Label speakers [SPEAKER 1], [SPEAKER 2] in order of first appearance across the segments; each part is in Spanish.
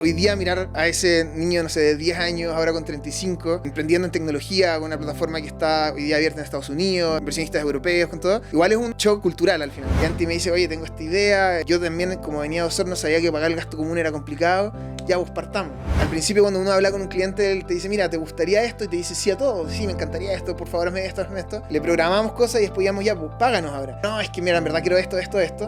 [SPEAKER 1] Hoy día mirar a ese niño, no sé, de 10 años, ahora con 35, emprendiendo en tecnología, con una plataforma que está hoy día abierta en Estados Unidos, inversionistas europeos, con todo, igual es un shock cultural al final. Y Anti me dice, oye, tengo esta idea, yo también, como venía de Osorno, sabía que pagar el gasto común era complicado, ya pues partamos. Al principio cuando uno habla con un cliente, él te dice, mira, ¿te gustaría esto? Y te dice sí a todo, sí, me encantaría esto, por favor, hazme esto, hazme esto. Le programamos cosas y después digamos, ya, pues páganos ahora. No, es que mira, en verdad quiero esto.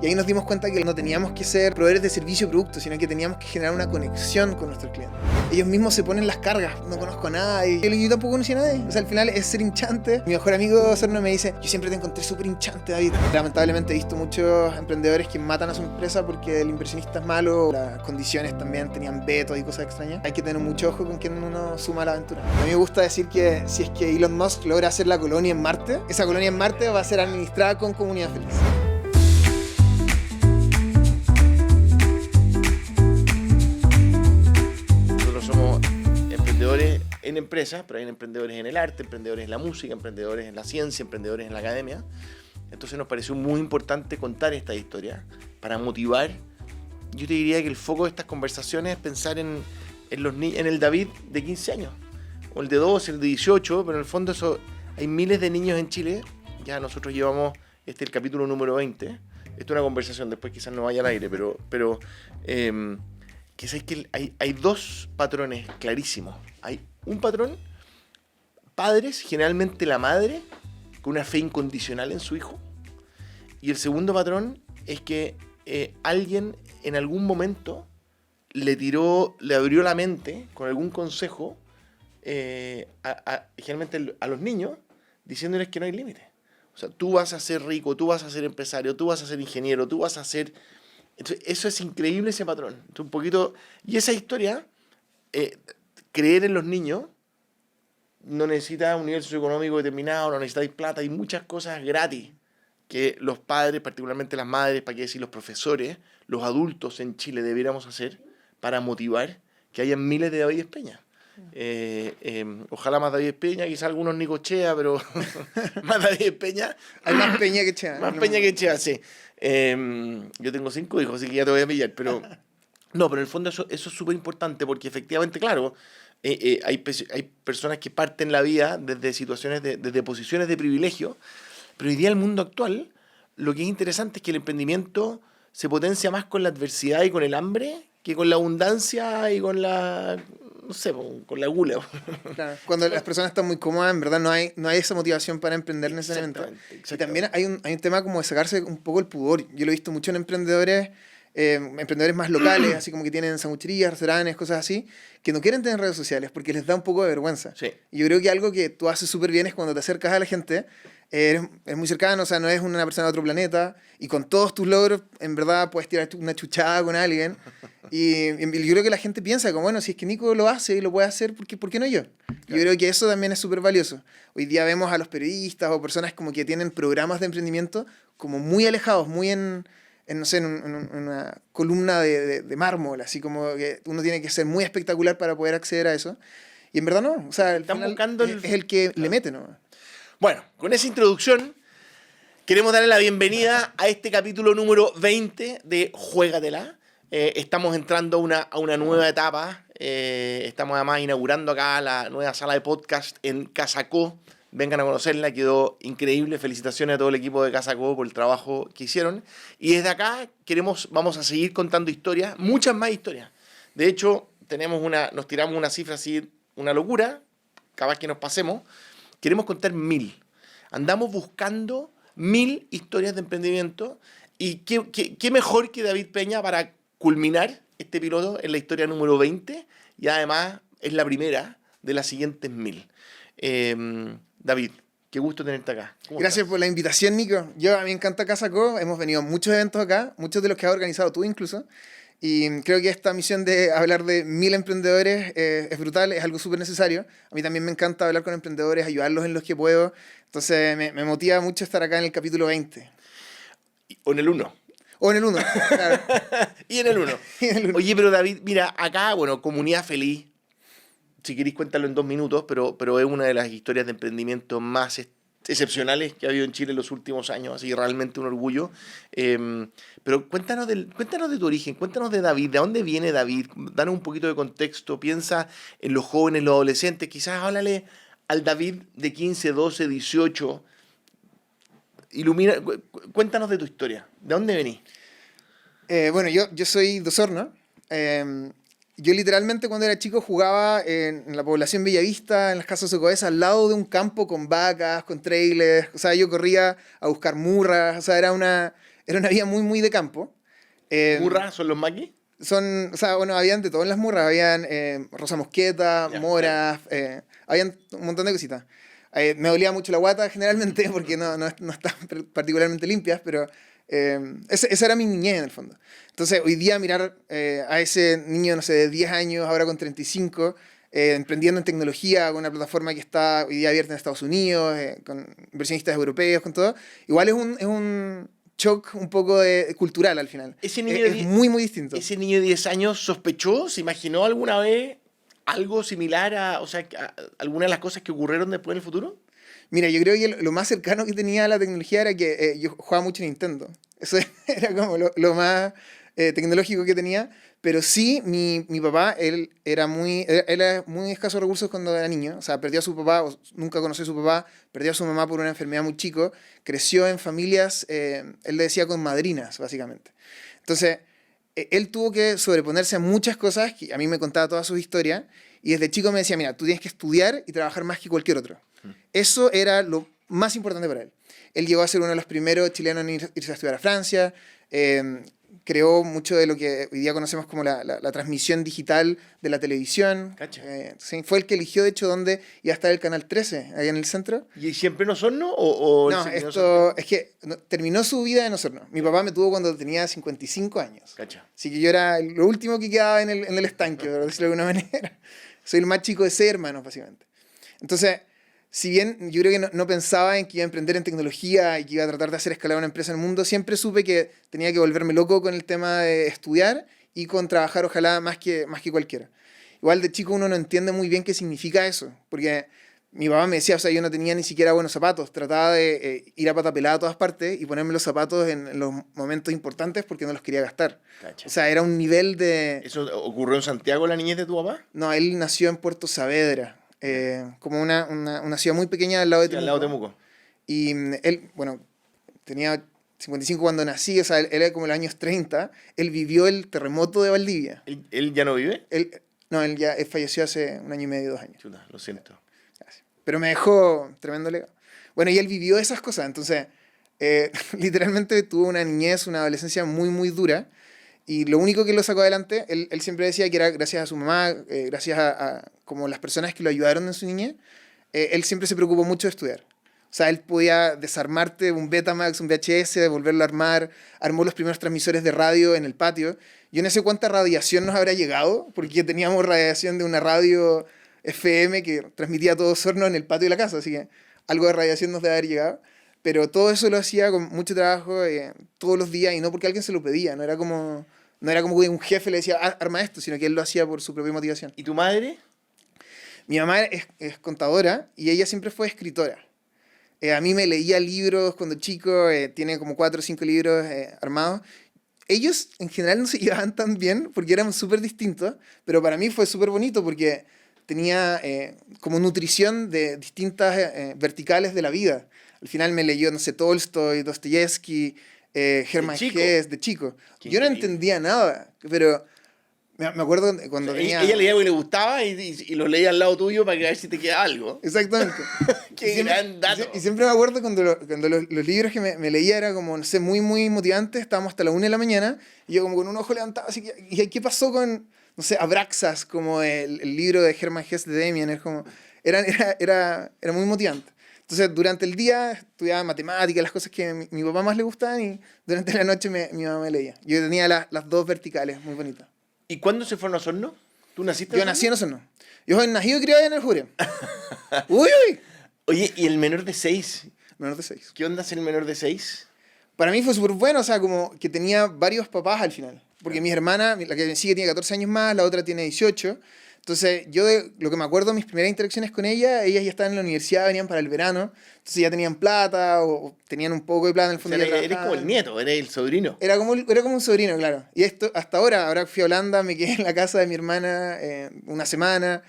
[SPEAKER 1] Y ahí nos dimos cuenta que no teníamos que ser proveedores de servicio o producto, sino que teníamos que generar una conexión con nuestros clientes. Ellos mismos se ponen las cargas, no conozco a nadie, yo tampoco conocí a nadie. O sea, al final es ser hinchante. Mi mejor amigo Osorno me dice, yo siempre te encontré súper hinchante, David. Lamentablemente he visto muchos emprendedores que matan a su empresa porque el inversionista es malo, las condiciones también tenían vetos y cosas extrañas. Hay que tener mucho ojo con quien uno suma a la aventura. A mí me gusta decir que si es que Elon Musk logra hacer la colonia en Marte, esa colonia en Marte va a ser administrada con Comunidad Feliz.
[SPEAKER 2] En empresas, pero hay emprendedores en el arte, emprendedores en la música, emprendedores en la ciencia, emprendedores en la academia. Entonces nos pareció muy importante contar esta historia para motivar. Yo te diría que el foco de estas conversaciones es pensar en el David de 15 años, o el de 12, el de 18, pero en el fondo hay miles de niños en Chile. Ya nosotros llevamos el capítulo número 20. Esto es una conversación, después quizás no vaya al aire, pero quizás que hay dos patrones clarísimos. Hay un patrón, padres, generalmente la madre, con una fe incondicional en su hijo. Y el segundo patrón es que alguien en algún momento le abrió la mente con algún consejo, generalmente a los niños, diciéndoles que no hay límite. O sea, tú vas a ser rico, tú vas a ser empresario, tú vas a ser ingeniero, tú vas a ser... Entonces, eso es increíble, ese patrón. Entonces, un poquito... Y esa historia... creer en los niños no necesita un nivel socioeconómico determinado, no necesitáis plata, hay muchas cosas gratis que los padres, particularmente las madres, para qué decir los profesores, los adultos en Chile debiéramos hacer para motivar que haya miles de David Peña. Ojalá más David Peña, quizás algunos Nicochea, pero más David Peña.
[SPEAKER 1] Hay más Peña que Chea.
[SPEAKER 2] Más Peña que Chea, sí. Yo tengo 5 hijos, así que ya te voy a pillar, pero... No, pero en el fondo eso es súper importante porque efectivamente, claro, hay personas que parten la vida desde situaciones, desde posiciones de privilegio, pero hoy día el mundo actual, lo que es interesante es que el emprendimiento se potencia más con la adversidad y con el hambre que con la abundancia y con la, no sé, con la gula.
[SPEAKER 1] Claro, cuando las personas están muy cómodas, en verdad no hay esa motivación para emprender necesariamente.
[SPEAKER 2] Exactamente.
[SPEAKER 1] Y también hay un tema como de sacarse un poco el pudor. Yo lo he visto mucho en emprendedores más locales, así como que tienen sangucherías, restaurantes, cosas así, que no quieren tener redes sociales porque les da un poco de vergüenza.
[SPEAKER 2] Sí.
[SPEAKER 1] Y yo creo que algo que tú haces súper bien es cuando te acercas a la gente, eres muy cercano, o sea, no es una persona de otro planeta, y con todos tus logros, en verdad, puedes tirar una chuchada con alguien. Y yo creo que la gente piensa como, bueno, si es que Nico lo hace y lo puede hacer, ¿por qué no yo? Claro. Yo creo que eso también es súper valioso. Hoy día vemos a los periodistas o personas como que tienen programas de emprendimiento como muy alejados, muy en una columna de mármol, así como que uno tiene que ser muy espectacular para poder acceder a eso. Y en verdad no, o sea,
[SPEAKER 2] Están buscando
[SPEAKER 1] es el que le mete, ¿no?
[SPEAKER 2] Bueno, con esa introducción queremos darle la bienvenida a este capítulo número 20 de Juégatela. Estamos entrando a una nueva etapa. Estamos además inaugurando acá la nueva sala de podcast en Casacó. Vengan a conocerla, quedó increíble. Felicitaciones a todo el equipo de Casacó por el trabajo que hicieron. Y desde acá vamos a seguir contando historias, muchas más historias. De hecho, nos tiramos una cifra así, una locura, capaz que nos pasemos. Queremos contar 1000. Andamos buscando 1000 historias de emprendimiento. Y qué mejor que David Peña para culminar este piloto en la historia número 20. Y además es la primera de las siguientes 1000. David, qué gusto tenerte acá.
[SPEAKER 1] Gracias por la invitación, Nico. A mí me encanta Casacó. Hemos venido a muchos eventos acá, muchos de los que has organizado tú incluso. Y creo que esta misión de hablar de 1000 emprendedores es brutal, es algo súper necesario. A mí también me encanta hablar con emprendedores, ayudarlos en los que puedo. Entonces me motiva mucho estar acá en el capítulo 20.
[SPEAKER 2] O en el 1.
[SPEAKER 1] O en el 1, claro.
[SPEAKER 2] Y en el 1. Oye, pero David, mira, acá, Comunidad Feliz. Si queréis cuéntalo en 2 minutos, pero es una de las historias de emprendimiento más excepcionales que ha habido en Chile en los últimos años, así que realmente un orgullo. Pero cuéntanos de tu origen, cuéntanos de David, ¿de dónde viene David? Danos un poquito de contexto, piensa en los jóvenes, los adolescentes, quizás háblale al David de 15, 12, 18, cuéntanos de tu historia, ¿de dónde venís?
[SPEAKER 1] Bueno, yo soy de Osorno. Yo literalmente cuando era chico jugaba en la población Bellavista, en las casas Socoesa, al lado de un campo con vacas, con trailers. O sea, yo corría a buscar murras. O sea, era una vida muy, muy de campo.
[SPEAKER 2] ¿Murras son los maquis?
[SPEAKER 1] O sea, bueno, habían de todo en las murras. Habían rosa mosqueta,
[SPEAKER 2] Ya,
[SPEAKER 1] moras, habían un montón de cositas. Me dolía mucho la guata generalmente porque no estaban particularmente limpias, pero esa era mi niñez en el fondo. Entonces, hoy día mirar a ese niño, no sé, de 10 años, ahora con 35, emprendiendo en tecnología, con una plataforma que está hoy día abierta en Estados Unidos, con inversionistas europeos, con todo, igual es un shock un poco cultural al final.
[SPEAKER 2] Ese niño
[SPEAKER 1] Es muy, muy distinto.
[SPEAKER 2] ¿Ese niño de 10 años sospechó, se imaginó alguna vez algo similar a alguna de las cosas que ocurrieron después en el futuro?
[SPEAKER 1] Mira, yo creo que lo más cercano que tenía a la tecnología era que yo jugaba mucho Nintendo. Eso era como lo más tecnológico que tenía. Pero sí, mi papá, él era muy escaso de recursos cuando era niño. O sea, perdió a su papá, nunca conoció a su papá, perdió a su mamá por una enfermedad muy chico. Creció en familias, él le decía con madrinas, básicamente. Entonces, él tuvo que sobreponerse a muchas cosas, que a mí me contaba toda su historia. Y desde chico me decía, mira, tú tienes que estudiar y trabajar más que cualquier otro. Eso era lo más importante para él. Él llegó a ser uno de los primeros chilenos en irse a estudiar a Francia. Creó mucho de lo que hoy día conocemos como la transmisión digital de la televisión. Sí, fue el que eligió, de hecho, dónde iba a estar el Canal 13, ahí en el centro.
[SPEAKER 2] ¿Y siempre en Osorno?
[SPEAKER 1] No, es que terminó su vida en Osorno. Mi papá me tuvo cuando tenía 55 años.
[SPEAKER 2] Cacha.
[SPEAKER 1] Así que yo era lo último que quedaba en el estanque, por decirlo de alguna manera. Soy el más chico de 6 hermanos, básicamente. Entonces, si bien yo creo que no pensaba en que iba a emprender en tecnología y que iba a tratar de hacer escalar una empresa en el mundo, siempre supe que tenía que volverme loco con el tema de estudiar y con trabajar ojalá más que cualquiera. Igual de chico uno no entiende muy bien qué significa eso, porque mi papá me decía, o sea, yo no tenía ni siquiera buenos zapatos, trataba de ir a pata pelada a todas partes y ponerme los zapatos en los momentos importantes porque no los quería gastar.
[SPEAKER 2] Cacha.
[SPEAKER 1] O sea, era un nivel de...
[SPEAKER 2] ¿Eso ocurrió en Santiago, la niñez de tu papá?
[SPEAKER 1] No, él nació en Puerto Saavedra. Como una ciudad muy pequeña al lado de Temuco.
[SPEAKER 2] Al lado de Temuco.
[SPEAKER 1] Y él, bueno, tenía 55 cuando nací, o sea, él era como en los años 30, él vivió el terremoto de Valdivia.
[SPEAKER 2] ¿Él ya no vive?
[SPEAKER 1] Él ya falleció hace 1 año y medio, 2 años.
[SPEAKER 2] Chuta, lo siento.
[SPEAKER 1] Gracias. Pero me dejó tremendo legado. Bueno, y él vivió esas cosas, entonces, literalmente tuvo una niñez, una adolescencia muy, muy dura. Y lo único que lo sacó adelante, él siempre decía que era gracias a su mamá, gracias a como las personas que lo ayudaron en su niñez, él siempre se preocupó mucho de estudiar. O sea, él podía desarmarte un Betamax, un VHS, volverlo a armar, armó los primeros transmisores de radio en el patio. Yo no sé cuánta radiación nos habrá llegado, porque teníamos radiación de una radio FM que transmitía todo Osorno en el patio de la casa, así que algo de radiación nos debe haber llegado. Pero todo eso lo hacía con mucho trabajo todos los días y no porque alguien se lo pedía. No era como que un jefe le decía, arma esto, sino que él lo hacía por su propia motivación.
[SPEAKER 2] ¿Y tu madre?
[SPEAKER 1] Mi mamá es contadora y ella siempre fue escritora. A mí me leía libros cuando chico, tiene como 4 o 5 libros armados. Ellos en general no se llevaban tan bien porque eran súper distintos, pero para mí fue súper bonito porque tenía como nutrición de distintas verticales de la vida. Al final me leyó, no sé, Tolstoy, Dostoyevsky, Hermann Hesse, de chico. Yo no entendía nada, pero me acuerdo cuando tenía...
[SPEAKER 2] Ella leía porque le gustaba y lo leía al lado tuyo para que a ver si te queda algo.
[SPEAKER 1] Exactamente.
[SPEAKER 2] Qué gran dato.
[SPEAKER 1] Y siempre me acuerdo cuando los libros que me leía era como, no sé, muy, muy motivantes. Estábamos hasta la 1 de la mañana y yo como con un ojo levantado. Así que, ¿y qué pasó con, no sé, Abraxas, como el libro de Hermann Hesse de Demian? Era muy motivante. Entonces, durante el día estudiaba matemáticas, las cosas que a mi papá más le gustaban, y durante la noche mi mamá me leía. Yo tenía las 2 verticales, muy bonitas.
[SPEAKER 2] ¿Y cuándo se fueron a Osorno? ¿Tú naciste
[SPEAKER 1] Yo nací en Osorno. Yo soy nacido y criado en el Jure. ¡Uy, uy!
[SPEAKER 2] Oye, ¿y el menor de 6?
[SPEAKER 1] Menor de 6.
[SPEAKER 2] ¿Qué onda ser el menor de 6?
[SPEAKER 1] Para mí fue súper bueno, o sea, como que tenía varios papás al final. Porque mis hermanas, la que me sigue tiene 14 años más, la otra tiene 18. Entonces, lo que me acuerdo, mis primeras interacciones con ellas ya estaban en la universidad, venían para el verano, entonces ya tenían plata o tenían un poco de plata en el
[SPEAKER 2] O
[SPEAKER 1] fondo.
[SPEAKER 2] sea,
[SPEAKER 1] ya
[SPEAKER 2] eres como el
[SPEAKER 1] trabajaban.
[SPEAKER 2] nieto, eres el sobrino.
[SPEAKER 1] Era como un sobrino, claro. Y esto, hasta ahora fui a Holanda, me quedé en la casa de mi hermana una semana.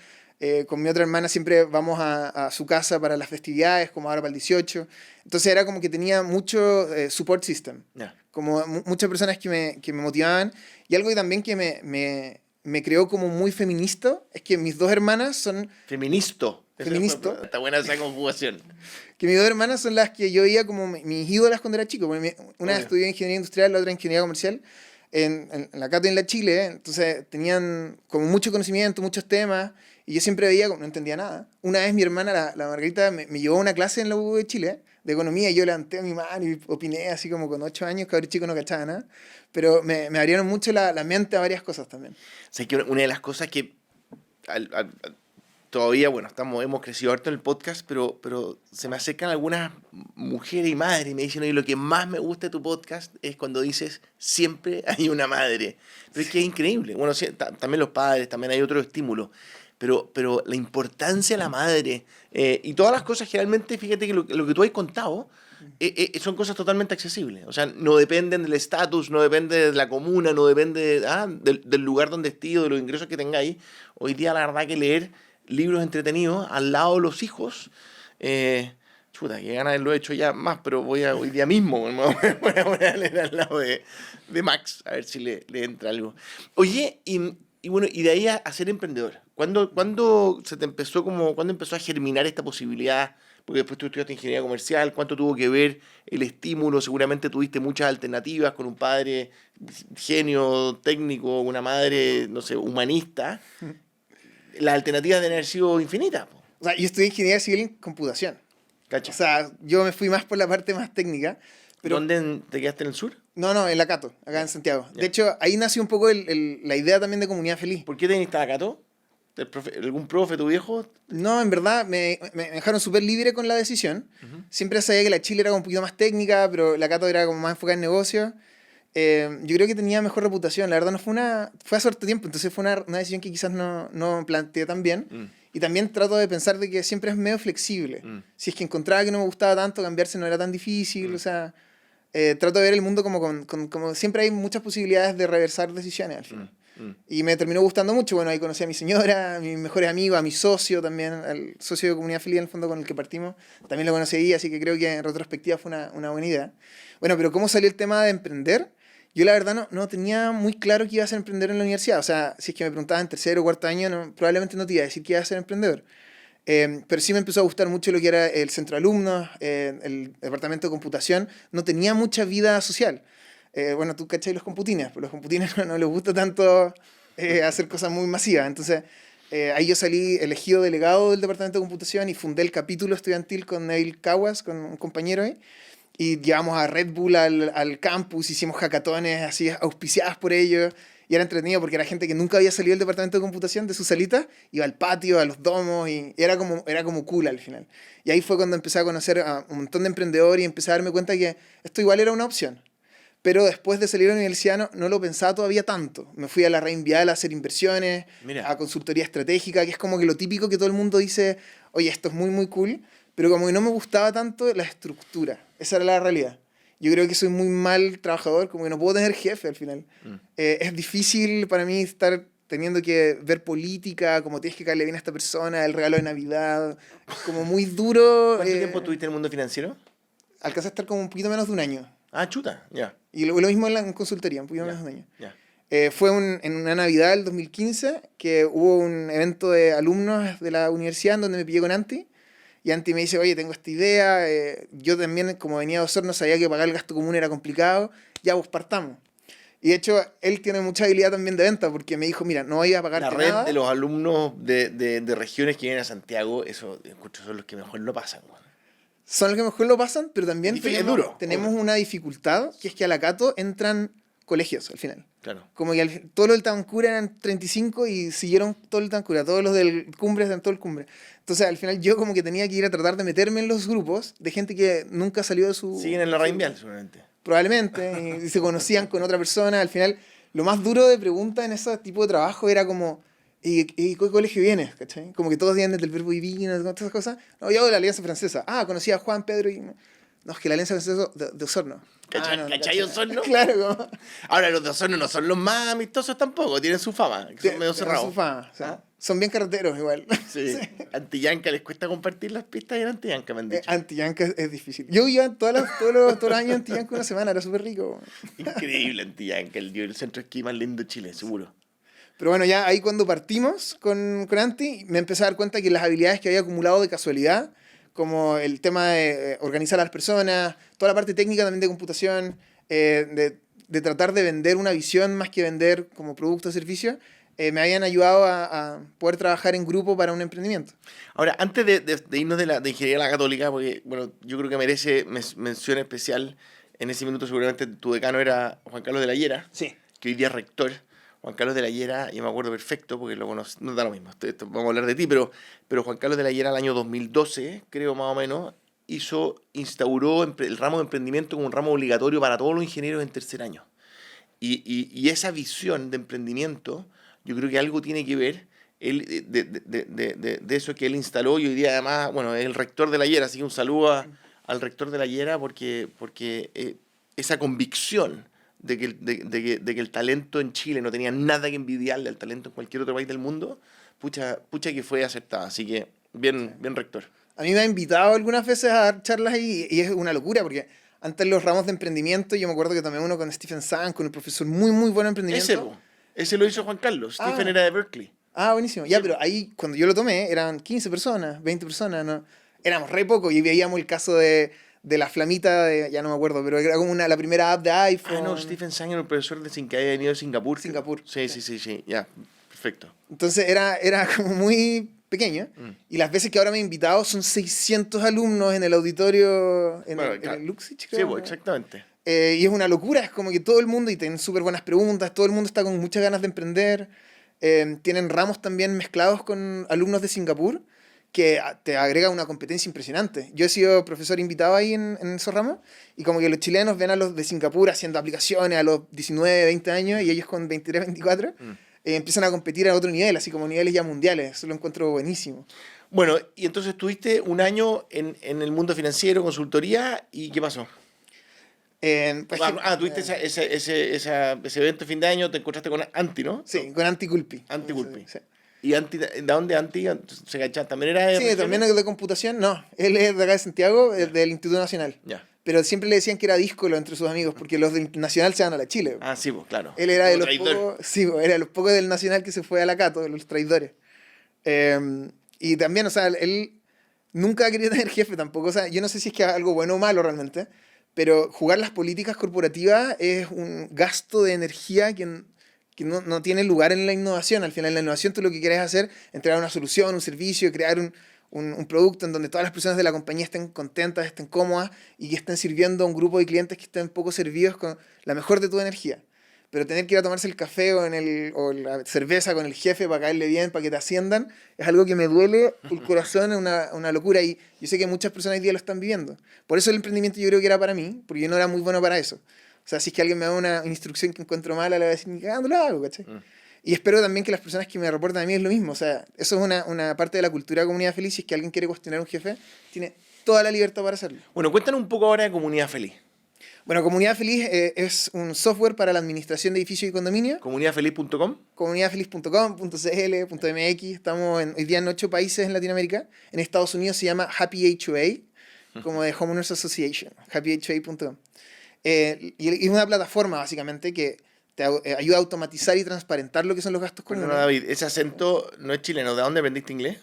[SPEAKER 1] Con mi otra hermana siempre vamos a su casa para las festividades, como ahora para el 18. Entonces era como que tenía mucho support system,
[SPEAKER 2] Ya.
[SPEAKER 1] como muchas personas que me motivaban. Y algo que también que me creó como muy feminista es que mis dos hermanas son
[SPEAKER 2] Feministo.
[SPEAKER 1] Feministo.
[SPEAKER 2] Está buena esa conjugación.
[SPEAKER 1] Que mis dos hermanas son las que yo veía como mis ídolas cuando era chico. Porque una
[SPEAKER 2] Obvio.
[SPEAKER 1] estudió ingeniería industrial, la otra ingeniería comercial en la Cato y en la Chile. Entonces tenían como mucho conocimiento, muchos temas. Y yo siempre veía como no entendía nada. Una vez mi hermana, la Margarita, me llevó a una clase en la U de Chile de economía y yo levanté mi mano y opiné así como con 8 años, cabrón chico no cachaba nada. Pero me abrieron mucho la mente a varias cosas también.
[SPEAKER 2] O sea, que una de las cosas que todavía, bueno, hemos crecido harto en el podcast, pero se me acercan algunas mujeres y madres y me dicen, oye, lo que más me gusta de tu podcast es cuando dices, siempre hay una madre. Pero es que es increíble. Bueno, sí, también los padres, también hay otros estímulos. Pero la importancia de la madre y todas las cosas generalmente, fíjate que lo que tú has contado son cosas totalmente accesibles. O sea, no dependen del estatus, no depende de la comuna, no depende del lugar donde estés o de los ingresos que tengáis. Hoy día la verdad que leer libros entretenidos al lado de los hijos, chuta, que ganas de haberlo hecho ya más, pero hoy día mismo voy a leer al lado de Max, a ver si le entra algo. Oye, y bueno, y de ahí a ser emprendedor. ¿Cuándo se te empezó cuándo empezó a germinar esta posibilidad? Porque después tú estudiaste ingeniería comercial, ¿cuánto tuvo que ver el estímulo? Seguramente tuviste muchas alternativas con un padre genio técnico, una madre, no sé, humanista. Las alternativas deben haber sido infinitas, po.
[SPEAKER 1] O sea, yo estudié ingeniería civil en computación.
[SPEAKER 2] ¿Cacha?
[SPEAKER 1] O sea, yo me fui más por la parte más técnica. Pero
[SPEAKER 2] ¿Dónde te quedaste en el sur?
[SPEAKER 1] no, en la Cato, acá en Santiago.
[SPEAKER 2] Ya.
[SPEAKER 1] De hecho, ahí nació un poco la idea también de comunidad feliz.
[SPEAKER 2] ¿Por qué te viniste acá, Cato? ¿Algún profe, tu viejo?
[SPEAKER 1] No, en verdad, me dejaron súper libre con la decisión. Siempre sabía que la Chile era como un poquito más técnica, pero la Cato era como más enfocada en negocios. Yo creo que tenía mejor reputación. La verdad, fue hace harto tiempo, entonces fue una decisión que quizás no planteé tan bien. Y también trato de pensar de que siempre es medio flexible. Si es que encontraba que no me gustaba tanto, cambiarse no era tan difícil. O sea, trato de ver el mundo como siempre hay muchas posibilidades de reversar decisiones al final. Y me terminó gustando mucho. Bueno, ahí conocí a mi señora, a mis mejores amigos, a mi socio también, al socio de Comunidad Feliz, en el fondo con el que partimos. También lo conocí ahí, así que creo que en retrospectiva fue una buena idea. Bueno, pero ¿cómo salió el tema de emprender? Yo la verdad no tenía muy claro que iba a ser emprendedor en la universidad. O sea, si es que me preguntaban en tercero o cuarto año, probablemente no te iba a decir que iba a ser emprendedor. Pero sí me empezó a gustar mucho lo que era el centro de alumnos, el departamento de computación. No tenía mucha vida social. Bueno, tú cachai los computines, pero los computines no les gusta tanto hacer cosas muy masivas. Entonces, ahí yo salí elegido delegado del departamento de computación y fundé el capítulo estudiantil con Neil Caguas, con un compañero ahí. Y llevamos a Red Bull al campus, hicimos hackatones así auspiciadas por ellos. Y era entretenido porque era gente que nunca había salido del departamento de computación de su salita, iba al patio, a los domos, y era como cool al final. Y ahí fue cuando empecé a conocer a un montón de emprendedores y empecé a darme cuenta que esto igual era una opción. Pero después de salir a la universidad no lo pensaba todavía tanto. Me fui a la Reinvial a hacer inversiones,
[SPEAKER 2] Mira.
[SPEAKER 1] a consultoría estratégica, que es como que lo típico que todo el mundo dice, oye, esto es muy, muy cool, pero como que no me gustaba tanto la estructura. Esa era la realidad. Yo creo que soy muy mal trabajador, como que no puedo tener jefe al final. Es difícil para mí estar teniendo que ver política, como tienes que caerle bien a esta persona, el regalo de Navidad, como muy duro.
[SPEAKER 2] ¿Cuánto tiempo estuviste en el mundo financiero?
[SPEAKER 1] Alcancé a estar como un poquito menos de un año.
[SPEAKER 2] Ah, chuta, ya.
[SPEAKER 1] Y lo mismo en consultoría, un poquito
[SPEAKER 2] Ya,
[SPEAKER 1] menos de un año.
[SPEAKER 2] ya.
[SPEAKER 1] Fue en una Navidad del 2015 que hubo un evento de alumnos de la universidad en donde me pillé con Anti. Y Anti me dice, oye, tengo esta idea. Yo también, como venía de Osorno, sabía que pagar el gasto común era complicado. Ya, pues partamos. Y de hecho, él tiene mucha habilidad también de venta porque me dijo, mira, no voy a pagarte
[SPEAKER 2] La red
[SPEAKER 1] nada.
[SPEAKER 2] de los alumnos de regiones que vienen a Santiago, eso escucho, son los que mejor lo pasan, güey.
[SPEAKER 1] Son los que mejor lo pasan, pero también
[SPEAKER 2] Es duro,
[SPEAKER 1] tenemos
[SPEAKER 2] obvio.
[SPEAKER 1] una dificultad, que es que a la Cato entran colegios al final.
[SPEAKER 2] Claro.
[SPEAKER 1] Como que todos los del Tabancura eran 35 y siguieron todo el Tabancura, todos los del Cumbres eran todo el Cumbre. Entonces al final yo como que tenía que ir a tratar de meterme en los grupos de gente que nunca salió de su...
[SPEAKER 2] Siguen en la Reinvial, seguramente.
[SPEAKER 1] Probablemente, y se conocían con otra persona. Al final lo más duro de pregunta en ese tipo de trabajo era como, ¿Y qué colegio vienes? ¿Cachai? Como que todos vienen del Verbo Divino, todas esas cosas. No, yo de la Alianza Francesa. Ah, conocí a Juan, Pedro y... No, es que la Alianza Francesa de Osorno.
[SPEAKER 2] ¿Cachai,
[SPEAKER 1] no,
[SPEAKER 2] ¿cachai Osorno?
[SPEAKER 1] Claro, como...
[SPEAKER 2] Ahora, los de Osorno no son los más amistosos tampoco, tienen su fama, que son medio cerrados.
[SPEAKER 1] Su fama, o sea, son bien carreteros igual.
[SPEAKER 2] Sí. Antillanca les cuesta compartir las pistas y en Antillanca me han dicho.
[SPEAKER 1] Antillanca es difícil. Yo iba todos los años a Antillanca una semana, era súper rico.
[SPEAKER 2] Increíble Antillanca, el centro de esquí más lindo de Chile, seguro.
[SPEAKER 1] Pero bueno, ya ahí cuando partimos con Anti, me empecé a dar cuenta que las habilidades que había acumulado de casualidad, como el tema de organizar a las personas, toda la parte técnica también de computación, de tratar de vender una visión más que vender como producto o servicio, me habían ayudado a poder trabajar en grupo para un emprendimiento.
[SPEAKER 2] Ahora, antes de irnos de Ingeniería la Católica, porque bueno, yo creo que merece mención especial, en ese minuto seguramente tu decano era Juan Carlos de la Hiera,
[SPEAKER 1] Sí.
[SPEAKER 2] que hoy día es rector. Juan Carlos de la Hiera, yo me acuerdo perfecto, porque lo conocí, no da lo mismo, vamos a hablar de ti, pero Juan Carlos de la Hiera, el año 2012, creo más o menos, instauró el ramo de emprendimiento como un ramo obligatorio para todos los ingenieros en tercer año. Y esa visión de emprendimiento, yo creo que algo tiene que ver de eso que él instaló, y hoy día además, bueno, es el rector de la Hiera, así que un saludo al rector de la Hiera, porque esa convicción de que el talento en Chile no tenía nada que envidiarle al talento en cualquier otro país del mundo, pucha que fue aceptada. Así que bien rector.
[SPEAKER 1] A mí me ha invitado algunas veces a dar charlas y es una locura, porque antes los ramos de emprendimiento, yo me acuerdo que tomé uno con Stephen Sang, con un profesor muy bueno de emprendimiento.
[SPEAKER 2] Ese lo hizo Juan Carlos. Stephen era de Berkeley.
[SPEAKER 1] Ah, buenísimo. Ya, pero ahí, cuando yo lo tomé, eran 15 personas, 20 personas, ¿no? Éramos re poco y veíamos el caso de la flamita, ya no me acuerdo, pero era como la primera app de iPhone.
[SPEAKER 2] Ah, no, Stephen Sang era un profesor que había venido de Singapur. Sí, ya, perfecto.
[SPEAKER 1] Entonces era como muy pequeño, y las veces que ahora me he invitado son 600 alumnos en el auditorio, en el Luxich, creo.
[SPEAKER 2] Sí, pues, exactamente.
[SPEAKER 1] Y es una locura, es como que todo el mundo, y tienen súper buenas preguntas, todo el mundo está con muchas ganas de emprender. Tienen ramos también mezclados con alumnos de Singapur, que te agrega una competencia impresionante. Yo he sido profesor invitado ahí en esos ramos, y como que los chilenos ven a los de Singapur haciendo aplicaciones a los 19, 20 años, y ellos con 23, 24, empiezan a competir a otro nivel, así como niveles ya mundiales. Eso lo encuentro buenísimo.
[SPEAKER 2] Bueno, y entonces estuviste un año en el mundo financiero, consultoría, ¿y qué pasó? Tuviste ese evento de fin de año, te encontraste con Anti, ¿no?
[SPEAKER 1] Sí, con Anti Culpi.
[SPEAKER 2] Anti Culpi.
[SPEAKER 1] Sí.
[SPEAKER 2] ¿Y Anti, de dónde Anti? ¿Se cachaba? ¿También era de
[SPEAKER 1] Sí, también es de computación. No, él es de acá de Santiago, del Instituto Nacional.
[SPEAKER 2] Ya.
[SPEAKER 1] Pero siempre le decían que era díscolo entre sus amigos, porque los del Nacional se van a la Chile.
[SPEAKER 2] Ah, sí, pues claro.
[SPEAKER 1] Él era de los pocos, sí, era de los pocos del Nacional que se fue a la Cato, los traidores. Y también, o sea, él nunca quería tener jefe tampoco. O sea, yo no sé si es que es algo bueno o malo realmente, pero jugar las políticas corporativas es un gasto de energía que no tiene lugar en la innovación. Al final, en la innovación tú lo que quieres hacer es entregar una solución, un servicio, crear un producto en donde todas las personas de la compañía estén contentas, estén cómodas y que estén sirviendo a un grupo de clientes que estén poco servidos con la mejor de tu energía. Pero tener que ir a tomarse el café o la cerveza con el jefe para caerle bien, para que te asciendan, es algo que me duele el corazón, es una locura. Y yo sé que muchas personas hoy día lo están viviendo. Por eso el emprendimiento yo creo que era para mí, porque yo no era muy bueno para eso. O sea, si es que alguien me da una instrucción que encuentro mala, le voy a decir, ni cagando lo hago, ¿cachai? Y espero también que las personas que me reportan a mí es lo mismo. O sea, eso es una parte de la cultura de Comunidad Feliz. Si es que alguien quiere cuestionar a un jefe, tiene toda la libertad para hacerlo.
[SPEAKER 2] Bueno, cuéntanos un poco ahora de Comunidad Feliz.
[SPEAKER 1] Bueno, Comunidad Feliz es un software para la administración de edificios y condominios.
[SPEAKER 2] Comunidadfeliz.com.
[SPEAKER 1] Comunidadfeliz.com.mx. Estamos hoy día en 8 países en Latinoamérica. En Estados Unidos se llama Happy HOA, como de Homeowners Association, happyhoa.com. Y es una plataforma, básicamente, que te ayuda a automatizar y transparentar lo que son los gastos comunes.
[SPEAKER 2] Bueno, David, ese acento no es chileno. ¿De dónde aprendiste inglés?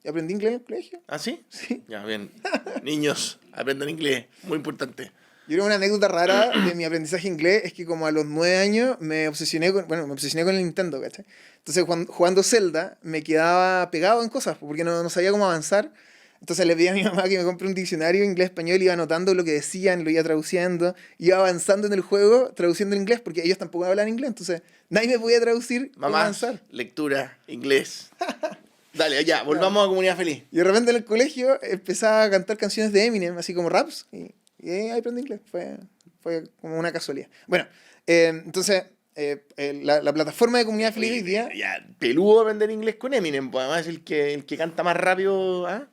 [SPEAKER 1] ¿Aprendí inglés en el colegio?
[SPEAKER 2] ¿Ah, sí?
[SPEAKER 1] Sí.
[SPEAKER 2] Ya, bien. Niños, aprendan inglés. Muy importante.
[SPEAKER 1] Yo creo una anécdota rara de mi aprendizaje inglés es que como a los 9 años me obsesioné con el Nintendo, ¿cachai? Entonces jugando Zelda me quedaba pegado en cosas porque no sabía cómo avanzar. Entonces le pedí a mi mamá que me compre un diccionario inglés-español, iba anotando lo que decían, lo iba traduciendo, iba avanzando en el juego, traduciendo en inglés, porque ellos tampoco hablan inglés, entonces nadie me podía traducir cómo avanzar.
[SPEAKER 2] Lectura, inglés. Dale, ya, volvamos a Comunidad Feliz.
[SPEAKER 1] Y de repente en el colegio empezaba a cantar canciones de Eminem, así como raps, y ahí aprendí inglés, fue como una casualidad. Bueno, entonces la plataforma de Comunidad Feliz hoy día...
[SPEAKER 2] Ya, peludo aprender inglés con Eminem, pues además el que canta más rápido. ¿Ah?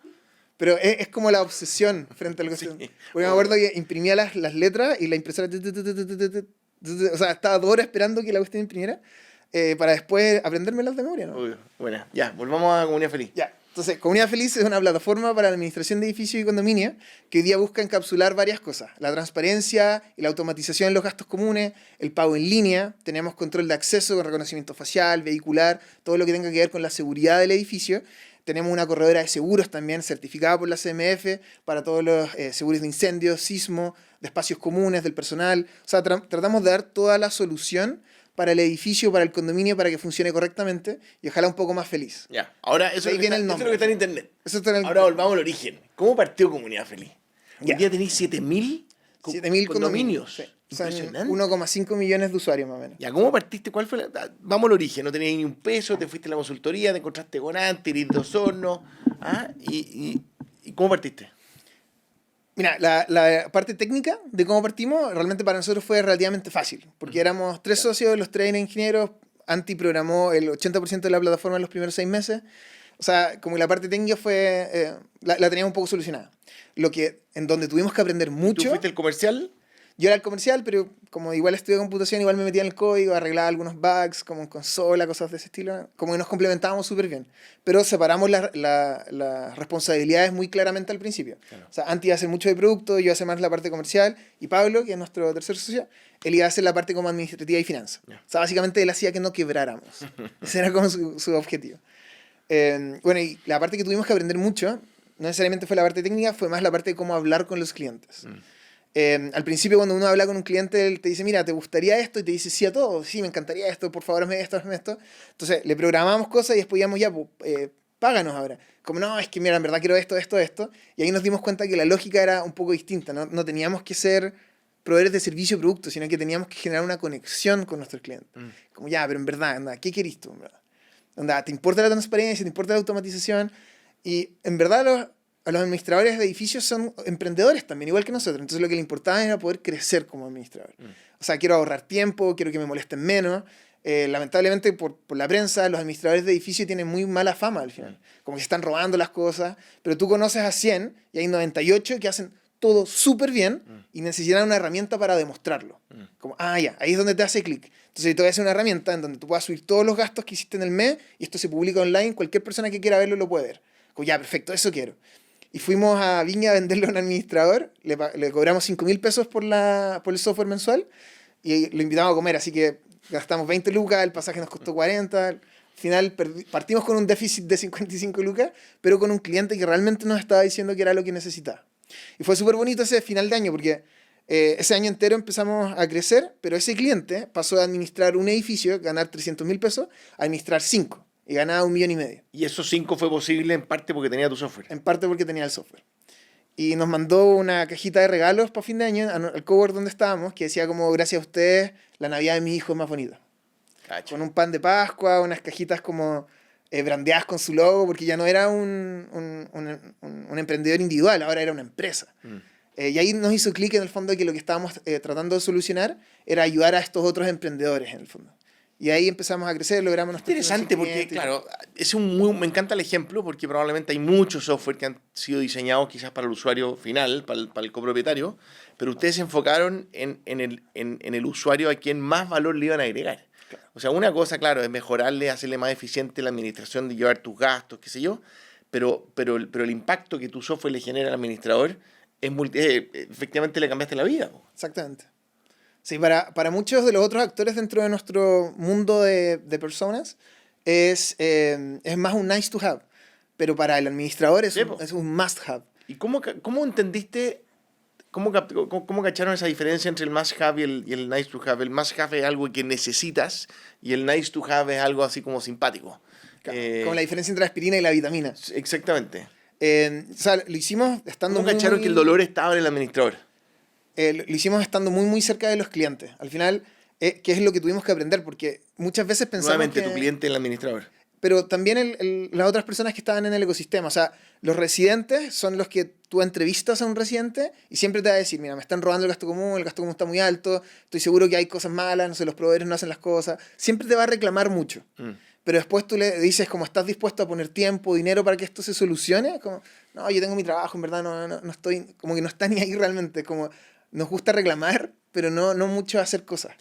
[SPEAKER 1] Pero es como la obsesión frente a lo que se... Porque me acuerdo que imprimía las letras y la impresora... O sea, estaba 2 horas esperando que la cuestión imprimiera para después aprendérmelas de memoria, ¿no?
[SPEAKER 2] Uy, bueno, ya, volvamos a Comunidad Feliz.
[SPEAKER 1] Ya. Entonces, Comunidad Feliz es una plataforma para la administración de edificios y condominios que hoy día busca encapsular varias cosas. La transparencia y la automatización de los gastos comunes, el pago en línea, tenemos control de acceso con reconocimiento facial, vehicular, todo lo que tenga que ver con la seguridad del edificio. Tenemos una corredora de seguros también certificada por la CMF para todos los seguros de incendios, sismo, de espacios comunes, del personal. O sea, tratamos de dar toda la solución para el edificio, para el condominio, para que funcione correctamente y ojalá un poco más feliz.
[SPEAKER 2] Ya, ahora eso,
[SPEAKER 1] Ahí viene el nombre.
[SPEAKER 2] Eso es lo que está en internet.
[SPEAKER 1] Eso está en el...
[SPEAKER 2] Ahora volvamos al origen. ¿Cómo partió Comunidad Feliz? Hoy
[SPEAKER 1] Ya.
[SPEAKER 2] día tenéis 7.000 condominios.
[SPEAKER 1] Sí.
[SPEAKER 2] Impresionante.
[SPEAKER 1] Son 1,5 millones de usuarios más o menos.
[SPEAKER 2] Ya, ¿cómo partiste? ¿Cuál fue Vamos al origen, no tenías ni un peso, te fuiste a la consultoría, te encontraste con Anti, eres de Osorno. ¿Ah? ¿Y cómo partiste?
[SPEAKER 1] Mira, la parte técnica de cómo partimos realmente para nosotros fue relativamente fácil, porque éramos 3 socios, los 3 eran ingenieros, Anti programó el 80% de la plataforma en los primeros 6 meses, o sea, como la parte técnica fue, la teníamos un poco solucionada. En donde tuvimos que aprender mucho...
[SPEAKER 2] ¿Tú fuiste el comercial?
[SPEAKER 1] Yo era el comercial, pero como igual estudié computación, igual me metía en el código, arreglaba algunos bugs, como en consola, cosas de ese estilo. Como que nos complementábamos súper bien. Pero separamos las responsabilidades muy claramente al principio. Claro. O sea, Anti iba a hacer mucho de producto, yo iba a hacer más la parte comercial, y Pablo, que es nuestro tercer socio, él iba a hacer la parte como administrativa y finanzas. Yeah. O sea, básicamente él hacía que no quebráramos. Ese era como su objetivo. Bueno, y la parte que tuvimos que aprender mucho, no necesariamente fue la parte técnica, fue más la parte de cómo hablar con los clientes. Al principio cuando uno habla con un cliente, él te dice, mira, ¿te gustaría esto? Y te dice sí a todo. Sí, me encantaría esto, por favor, hazme esto, hazme esto. Entonces le programamos cosas y después ya, páganos ahora. Como, no, es que mira, en verdad quiero esto, esto, esto. Y ahí nos dimos cuenta que la lógica era un poco distinta. No teníamos que ser proveedores de servicio o producto, sino que teníamos que generar una conexión con nuestros clientes. Como, ya, pero en verdad, anda, ¿qué querís tú? En verdad? Anda, ¿te importa la transparencia? ¿Te importa la automatización? Y en verdad a los administradores de edificios son emprendedores también, igual que nosotros. Entonces lo que le importaba era poder crecer como administrador. O sea, quiero ahorrar tiempo, quiero que me molesten menos. Lamentablemente por la prensa, los administradores de edificios tienen muy mala fama al final. Como que se están robando las cosas. Pero tú conoces a 100 y hay 98 que hacen todo súper bien y necesitan una herramienta para demostrarlo. Como, ya, ahí es donde te hace clic. Entonces te voy a hacer una herramienta en donde tú puedas subir todos los gastos que hiciste en el mes y esto se publica online, cualquier persona que quiera verlo lo puede ver. Como, ya, perfecto, eso quiero. Y fuimos a Viña a venderle a un administrador, le cobramos 5.000 pesos por el software mensual y lo invitamos a comer, así que gastamos 20 lucas, el pasaje nos costó 40, al final partimos con un déficit de 55 lucas, pero con un cliente que realmente nos estaba diciendo que era lo que necesitaba. Y fue súper bonito ese final de año, porque ese año entero empezamos a crecer, pero ese cliente pasó de administrar un edificio, ganar 300.000 pesos, a administrar 5. Y ganaba 1,5 millones.
[SPEAKER 2] Y esos 5 fue posible en parte porque tenía tu software.
[SPEAKER 1] En parte porque tenía el software. Y nos mandó una cajita de regalos para fin de año al cowork donde estábamos, que decía como, gracias a ustedes, la Navidad de mi hijo es más bonita. Cacho. Con un pan de Pascua, unas cajitas como brandeadas con su logo, porque ya no era un emprendedor individual, ahora era una empresa. Y ahí nos hizo clic en el fondo de que lo que estábamos tratando de solucionar era ayudar a estos otros emprendedores en el fondo. Y ahí empezamos a crecer, logramos nuestro
[SPEAKER 2] interesante porque, claro, me encanta el ejemplo porque probablemente hay muchos software que han sido diseñados quizás para el usuario final, para el copropietario, pero ustedes se enfocaron en el usuario a quien más valor le iban a agregar. Claro. O sea, una cosa, claro, es mejorarle, hacerle más eficiente la administración de llevar tus gastos, qué sé yo, pero el impacto que tu software le genera al administrador es efectivamente le cambiaste la vida.
[SPEAKER 1] Exactamente. Sí, para muchos de los otros actores dentro de nuestro mundo de personas es más un nice to have, pero para el administrador es un must have.
[SPEAKER 2] ¿Y cómo entendiste, cómo cacharon esa diferencia entre el must have y el nice to have? El must have es algo que necesitas y el nice to have es algo así como simpático.
[SPEAKER 1] Claro, como la diferencia entre la aspirina y la vitamina.
[SPEAKER 2] Exactamente.
[SPEAKER 1] O sea, lo hicimos estando
[SPEAKER 2] ¿Cómo cacharon que el dolor estaba en el administrador?
[SPEAKER 1] Lo hicimos estando muy, muy cerca de los clientes. Al final, que es lo que tuvimos que aprender, porque muchas veces pensamos
[SPEAKER 2] nuevamente,
[SPEAKER 1] que...
[SPEAKER 2] tu cliente, el administrador.
[SPEAKER 1] pero también las otras personas que estaban en el ecosistema. O sea, los residentes son los que tú entrevistas a un residente y siempre te va a decir, mira, me están robando el gasto común está muy alto, estoy seguro que hay cosas malas, no sé, los proveedores no hacen las cosas. Siempre te va a reclamar mucho. Pero después tú le dices, como estás dispuesto a poner tiempo, dinero para que esto se solucione, como, no, yo tengo mi trabajo, en verdad no estoy, como que no está ni ahí realmente, como nos gusta reclamar, pero no mucho hacer cosas.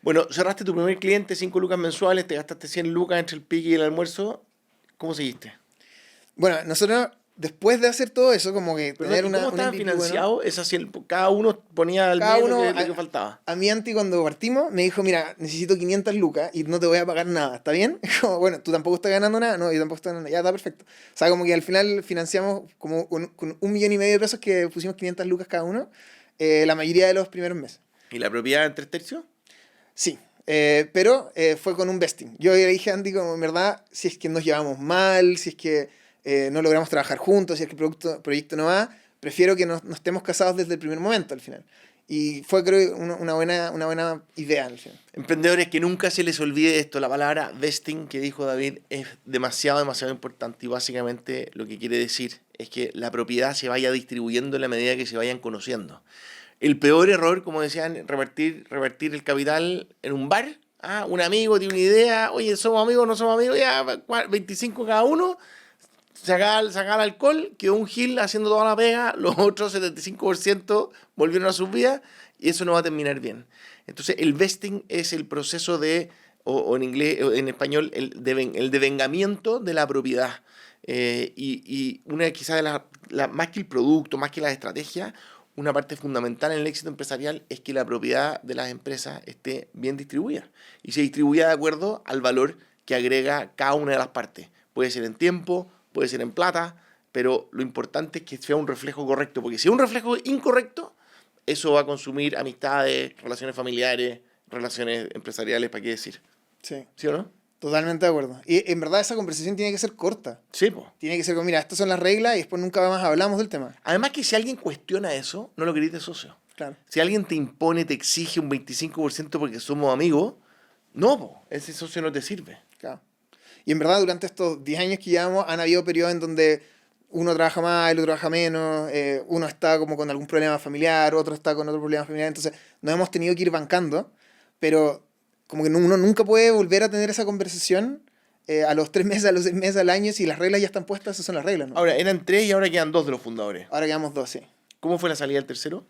[SPEAKER 2] Bueno, cerraste tu primer cliente, 5 lucas mensuales, te gastaste 100 lucas entre el pique y el almuerzo. ¿Cómo seguiste?
[SPEAKER 1] Bueno, nosotros, después de hacer todo eso, como que
[SPEAKER 2] Pero,
[SPEAKER 1] tener
[SPEAKER 2] ¿cómo estaba
[SPEAKER 1] MVP
[SPEAKER 2] financiado? Cada uno ponía al
[SPEAKER 1] cada
[SPEAKER 2] mes
[SPEAKER 1] uno,
[SPEAKER 2] lo que faltaba.
[SPEAKER 1] a mi Anti cuando partimos me dijo, mira, necesito 500 lucas y no te voy a pagar nada, ¿está bien? Como, bueno, tú tampoco estás ganando nada, no, yo tampoco estoy ganando nada, ya está perfecto. O sea, como que al final financiamos como con 1,5 millones de pesos que pusimos 500 lucas cada uno, la mayoría de los primeros meses.
[SPEAKER 2] ¿Y la propiedad en 3/3?
[SPEAKER 1] Sí, pero fue con un vesting. Yo le dije a Andy, como en verdad, si es que nos llevamos mal, si es que no logramos trabajar juntos, si es que el proyecto no va, prefiero que no estemos casados desde el primer momento al final. Y fue, creo, una buena idea al final.
[SPEAKER 2] Emprendedores, que nunca se les olvide esto, la palabra vesting que dijo David es demasiado importante, y básicamente lo que quiere decir es que la propiedad se vaya distribuyendo en la medida que se vayan conociendo. El peor error, como decían, revertir el capital en un bar. Un amigo tiene una idea, oye, somos amigos, no somos amigos, ya 25 cada uno, sacar el alcohol, quedó un gil haciendo toda la pega, los otros 75% volvieron a sus vidas y eso no va a terminar bien. Entonces el vesting es el proceso de, o en inglés, o en español, el devengamiento de la propiedad. Y una quizás de más que el producto, más que la estrategia, una parte fundamental en el éxito empresarial es que la propiedad de las empresas esté bien distribuida y se distribuya de acuerdo al valor que agrega cada una de las partes. Puede ser en tiempo, puede ser en plata, pero lo importante es que sea un reflejo correcto, porque si es un reflejo incorrecto, eso va a consumir amistades, relaciones familiares, relaciones empresariales, ¿para qué decir?
[SPEAKER 1] Sí.
[SPEAKER 2] ¿Sí o no?
[SPEAKER 1] Totalmente de acuerdo. Y en verdad esa conversación tiene que ser corta.
[SPEAKER 2] Sí, pues.
[SPEAKER 1] Tiene que ser como, mira, estas son las reglas y después nunca más hablamos del tema.
[SPEAKER 2] Además que si alguien cuestiona eso, no lo querés de socio.
[SPEAKER 1] Claro.
[SPEAKER 2] Si alguien te impone, te exige un 25% porque somos amigos, no, po, ese socio no te sirve.
[SPEAKER 1] Claro. Y en verdad durante estos 10 años que llevamos han habido periodos en donde uno trabaja más, el otro trabaja menos, uno está como con algún problema familiar, otro está con otro problema familiar, entonces nos hemos tenido que ir bancando, pero como que uno nunca puede volver a tener esa conversación a los 3 meses, a los 6 meses, al año, si las reglas ya están puestas, esas son las reglas, ¿no?
[SPEAKER 2] Ahora, eran 3 y ahora quedan 2 de los fundadores.
[SPEAKER 1] Ahora quedamos 2, sí.
[SPEAKER 2] ¿Cómo fue la salida del tercero?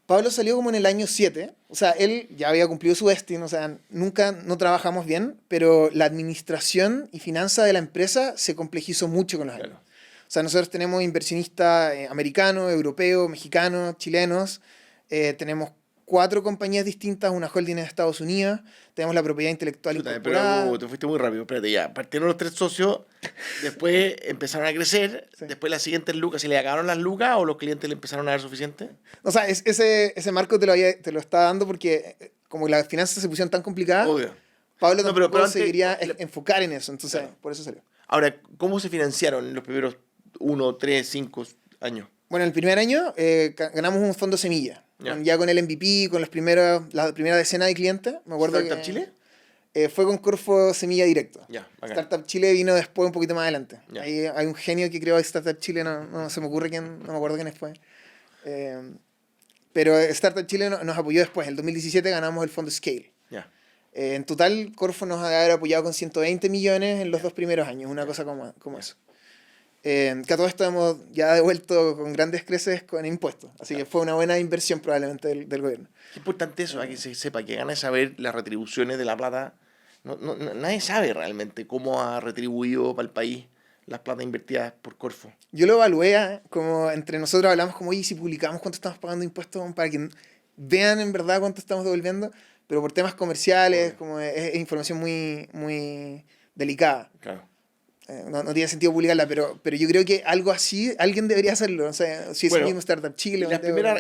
[SPEAKER 1] Pablo salió como en el año 7, o sea, él ya había cumplido su vesting, o sea, nunca no trabajamos bien, pero la administración y finanza de la empresa se complejizó mucho con los años.
[SPEAKER 2] Claro.
[SPEAKER 1] O sea, nosotros tenemos inversionistas americanos, europeos, mexicanos, chilenos, tenemos 4 compañías distintas, una holding en Estados Unidos, tenemos la propiedad intelectual incorporada.
[SPEAKER 2] Pero te fuiste muy rápido, espérate ya. Partieron los 3 socios, después empezaron a crecer,
[SPEAKER 1] Sí.
[SPEAKER 2] después las siguientes lucas, ¿se le acabaron las lucas o los clientes le empezaron a dar suficiente?
[SPEAKER 1] O sea, ese marco te lo está dando porque como las finanzas se pusieron tan complicadas,
[SPEAKER 2] Obvio.
[SPEAKER 1] Pablo
[SPEAKER 2] No,
[SPEAKER 1] tampoco
[SPEAKER 2] pero antes-
[SPEAKER 1] se quería enfocar en eso, entonces
[SPEAKER 2] Claro.
[SPEAKER 1] por eso salió.
[SPEAKER 2] Ahora, ¿cómo se financiaron en los primeros 1, 3, 5 años?
[SPEAKER 1] Bueno, el primer año ganamos un fondo semilla.
[SPEAKER 2] Ya.
[SPEAKER 1] Ya con el MVP, con la primera decena de clientes. Me acuerdo
[SPEAKER 2] ¿Startup
[SPEAKER 1] que,
[SPEAKER 2] Chile?
[SPEAKER 1] fue con Corfo Semilla Directo.
[SPEAKER 2] Ya, bacán.
[SPEAKER 1] Startup Chile vino después, un poquito más adelante.
[SPEAKER 2] Ya.
[SPEAKER 1] Ahí hay un genio que creó Startup Chile, no se me ocurre quién, no me acuerdo quién fue. Pero Startup Chile nos apoyó después. En el 2017 ganamos el fondo Scale.
[SPEAKER 2] Ya.
[SPEAKER 1] En total, Corfo nos ha de haber apoyado con 120 millones en los 2 primeros años, una cosa como eso. Que a todo esto hemos ya devuelto con grandes creces con impuestos. Así que fue una buena inversión probablemente del gobierno.
[SPEAKER 2] Qué importante eso, a que se sepa, que gana saber las retribuciones de la plata. Nadie sabe realmente cómo ha retribuido para el país las plata invertidas por Corfo.
[SPEAKER 1] Yo lo evalué como entre nosotros hablamos como, oye, si publicamos cuánto estamos pagando impuestos para que vean en verdad cuánto estamos devolviendo, pero por temas comerciales, como es información muy delicada.
[SPEAKER 2] Claro.
[SPEAKER 1] No tiene sentido publicarla, pero yo creo que algo así, alguien debería hacerlo. O sea, si es el mismo Startup Chile.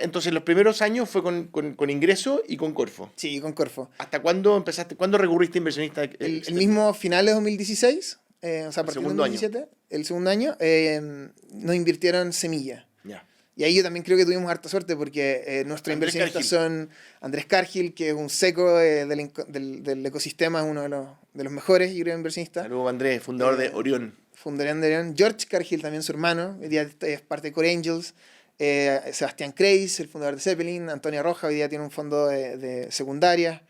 [SPEAKER 2] Entonces, los primeros años fue con ingreso y con Corfo.
[SPEAKER 1] Sí, con Corfo.
[SPEAKER 2] ¿Hasta cuándo empezaste? ¿Cuándo recurriste a inversionista?
[SPEAKER 1] El mismo final de 2016, o sea, a partir de
[SPEAKER 2] segundo
[SPEAKER 1] 2017, el segundo año, nos invirtieron semilla.
[SPEAKER 2] Ya.
[SPEAKER 1] Y ahí yo también creo que tuvimos harta suerte porque nuestros
[SPEAKER 2] Andrés
[SPEAKER 1] inversionistas
[SPEAKER 2] Cargill.
[SPEAKER 1] son Andrés Cargill, que es un seco del ecosistema, es uno de los mejores, yo creo, inversionistas.
[SPEAKER 2] Saludos Andrés, fundador de Orión.
[SPEAKER 1] Fundarían de Orión. George Cargill, también su hermano, hoy día es parte de Core Angels. Sebastián Kreis, el fundador de Zeppelin. Antonio Roja, hoy día tiene un fondo de secundaria.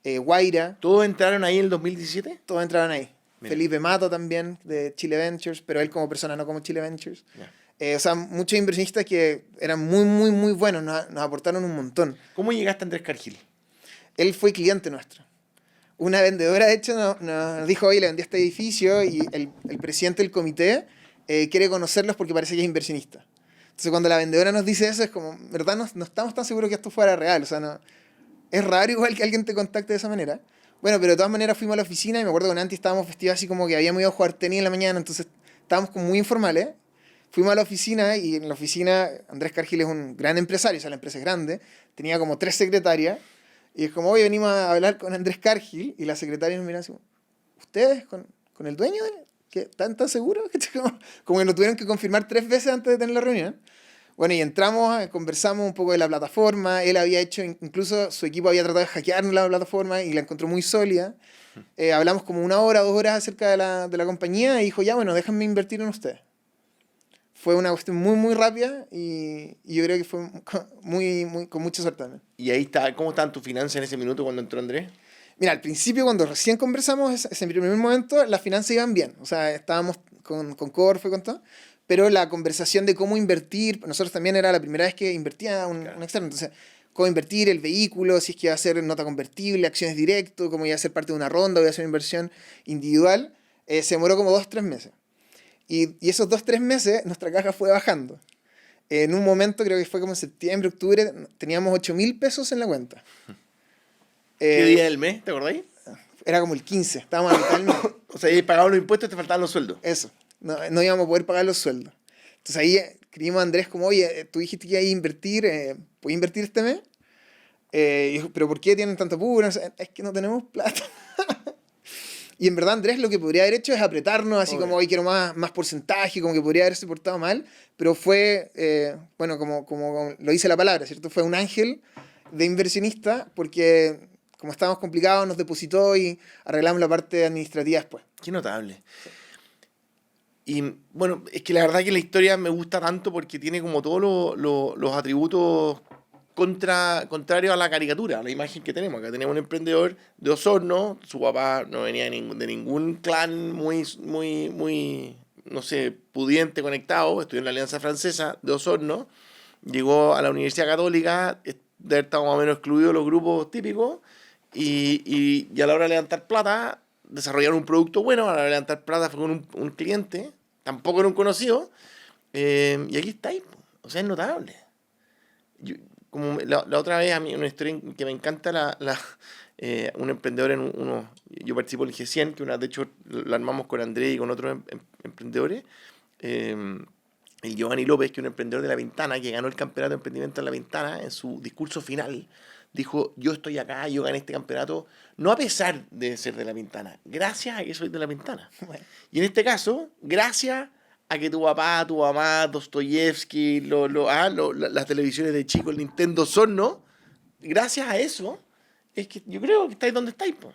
[SPEAKER 1] Guaira,
[SPEAKER 2] ¿Todos entraron ahí en el 2017?
[SPEAKER 1] todos entraron ahí.
[SPEAKER 2] Mira.
[SPEAKER 1] Felipe Mato también, de Chile Ventures, pero él como persona, no como Chile Ventures.
[SPEAKER 2] Ya.
[SPEAKER 1] O sea, muchos inversionistas que eran muy, muy, muy buenos, nos aportaron un montón.
[SPEAKER 2] ¿Cómo llegaste a Andrés Cargill?
[SPEAKER 1] Él fue cliente nuestro. Una vendedora, de hecho, nos dijo, oye, le vendí este edificio y el presidente del comité quiere conocerlos porque parece que es inversionista. Entonces, cuando la vendedora nos dice eso, es como, ¿verdad? No estamos tan seguros que esto fuera real. O sea, no, es raro igual que alguien te contacte de esa manera. Bueno, pero de todas maneras fuimos a la oficina y me acuerdo que con Anti estábamos vestidos así como que habíamos ido a jugar tenis en la mañana, entonces estábamos como muy informales. Fuimos a la oficina y en la oficina Andrés Cargill es un gran empresario, o sea, la empresa es grande, tenía como 3 secretarias y es como, hoy venimos a hablar con Andrés Cargill y la secretaria nos mira así, ¿ustedes con el dueño? ¿Qué, tan seguros? Como que nos tuvieron que confirmar 3 veces antes de tener la reunión. Bueno, y entramos, conversamos un poco de la plataforma. Él había hecho, incluso su equipo había tratado de hackearnos la plataforma y la encontró muy sólida. Hablamos como 1 hora, 2 horas acerca de la compañía y dijo, ya, bueno, déjenme invertir en ustedes. Fue una cuestión muy, muy rápida y yo creo que fue con mucha suerte también.
[SPEAKER 2] Y ahí está, ¿cómo estaban tus finanzas en ese minuto cuando entró Andrés?
[SPEAKER 1] Mira, al principio, cuando recién conversamos, ese primer momento, las finanzas iban bien. O sea, estábamos con Corfo y con todo. Pero la conversación de cómo invertir, nosotros también era la primera vez que invertía un externo. Entonces, cómo invertir el vehículo, si es que iba a ser nota convertible, acciones directo, cómo iba a ser parte de una ronda, iba a ser una inversión individual, se demoró como 2-3 meses. Y esos 2-3 meses, nuestra caja fue bajando. En un momento, creo que fue como en septiembre, octubre, teníamos 8.000 pesos en la cuenta.
[SPEAKER 2] ¿Qué día del mes? ¿Te acordáis?
[SPEAKER 1] Era como el 15, estábamos a mitad del mes.
[SPEAKER 2] O sea, ahí pagaban los impuestos y te faltaban los sueldos.
[SPEAKER 1] Eso, no íbamos a poder pagar los sueldos. Entonces ahí escribimos a Andrés como, oye, tú dijiste que ibas a invertir, ¿puedes invertir este mes? Y dijo, ¿pero por qué tienen tanto apuro? Es que no tenemos plata. Y en verdad Andrés lo que podría haber hecho es apretarnos, así como, hoy quiero más porcentaje, como que podría haberse portado mal, pero fue, bueno, como lo dice la palabra, ¿cierto? Fue un ángel de inversionista porque como estábamos complicados nos depositó y arreglamos la parte administrativa después.
[SPEAKER 2] Qué notable. Y bueno, es que la verdad que la historia me gusta tanto porque tiene como todos los atributos contrarios a la caricatura, a la imagen que tenemos. Acá tenemos un emprendedor de Osorno, su papá no venía de ningún clan muy, no sé, pudiente, conectado, estudió en la Alianza Francesa de Osorno, llegó a la Universidad Católica, de haber estado más o menos excluido de los grupos típicos, y a la hora de levantar plata, desarrollaron un producto bueno, a la hora de levantar plata fue con un cliente, tampoco era un conocido, y aquí está ahí, o sea, es notable. Como la otra vez, a mí una historia que me encanta, un emprendedor yo participo en el G100, que de hecho la armamos con Andrés y con otros emprendedores, el Giovanni López, que es un emprendedor de La Ventana, que ganó el campeonato de emprendimiento en La Ventana, en su discurso final, dijo, yo estoy acá, yo gané este campeonato, no a pesar de ser de La Ventana, gracias a que soy de La Ventana. Bueno. Y en este caso, gracias a que tu papá, tu mamá, Dostoyevsky, las televisiones de chico, el Nintendo Osorno, gracias a eso, es que yo creo que estáis donde estáis, po.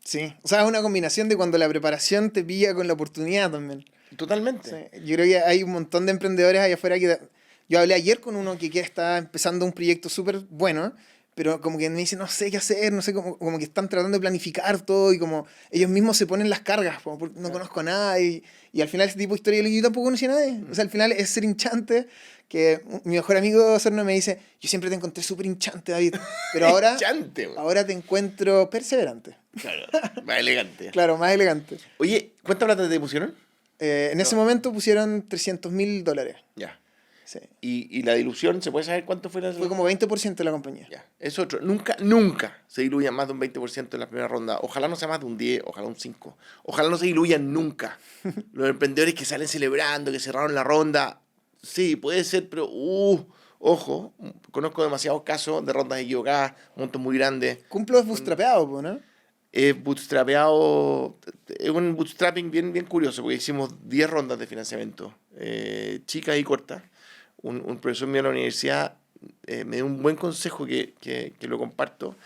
[SPEAKER 1] Sí, o sea, es una combinación de cuando la preparación te pilla con la oportunidad también.
[SPEAKER 2] Totalmente.
[SPEAKER 1] Sí, yo creo que hay un montón de emprendedores allá afuera que... Yo hablé ayer con uno que está empezando un proyecto súper bueno, pero como que me dice, no sé qué hacer, no sé, como que están tratando de planificar todo y como ellos mismos se ponen las cargas, como porque no conozco a nadie y al final ese tipo de historia yo tampoco conocí a nadie. O sea, al final es ser hinchante, que mi mejor amigo Sorno me dice, yo siempre te encontré súper hinchante, David, pero ahora te encuentro perseverante.
[SPEAKER 2] Claro, más elegante.
[SPEAKER 1] Claro, más elegante.
[SPEAKER 2] Oye, ¿cuánta plata te pusieron?
[SPEAKER 1] En ese momento pusieron $300.000.
[SPEAKER 2] Ya.
[SPEAKER 1] Sí.
[SPEAKER 2] ¿Y la dilución, se puede saber cuánto fue la
[SPEAKER 1] Fue como 20% de la compañía.
[SPEAKER 2] Ya. Es otro. Nunca se diluyan más de un 20% en la primera ronda. Ojalá no sea más de un 10, ojalá un 5. Ojalá no se diluyan nunca. Los emprendedores que salen celebrando, que cerraron la ronda. Sí, puede ser, pero ojo, conozco demasiados casos de rondas equivocadas, montos muy grandes.
[SPEAKER 1] Cumplo es bootstrapeado, ¿no?
[SPEAKER 2] Bootstrapeado, es un bootstrapping bien curioso, porque hicimos 10 rondas de financiamiento, chicas y cortas. un profesor mío de la universidad me dio un buen consejo que lo comparto.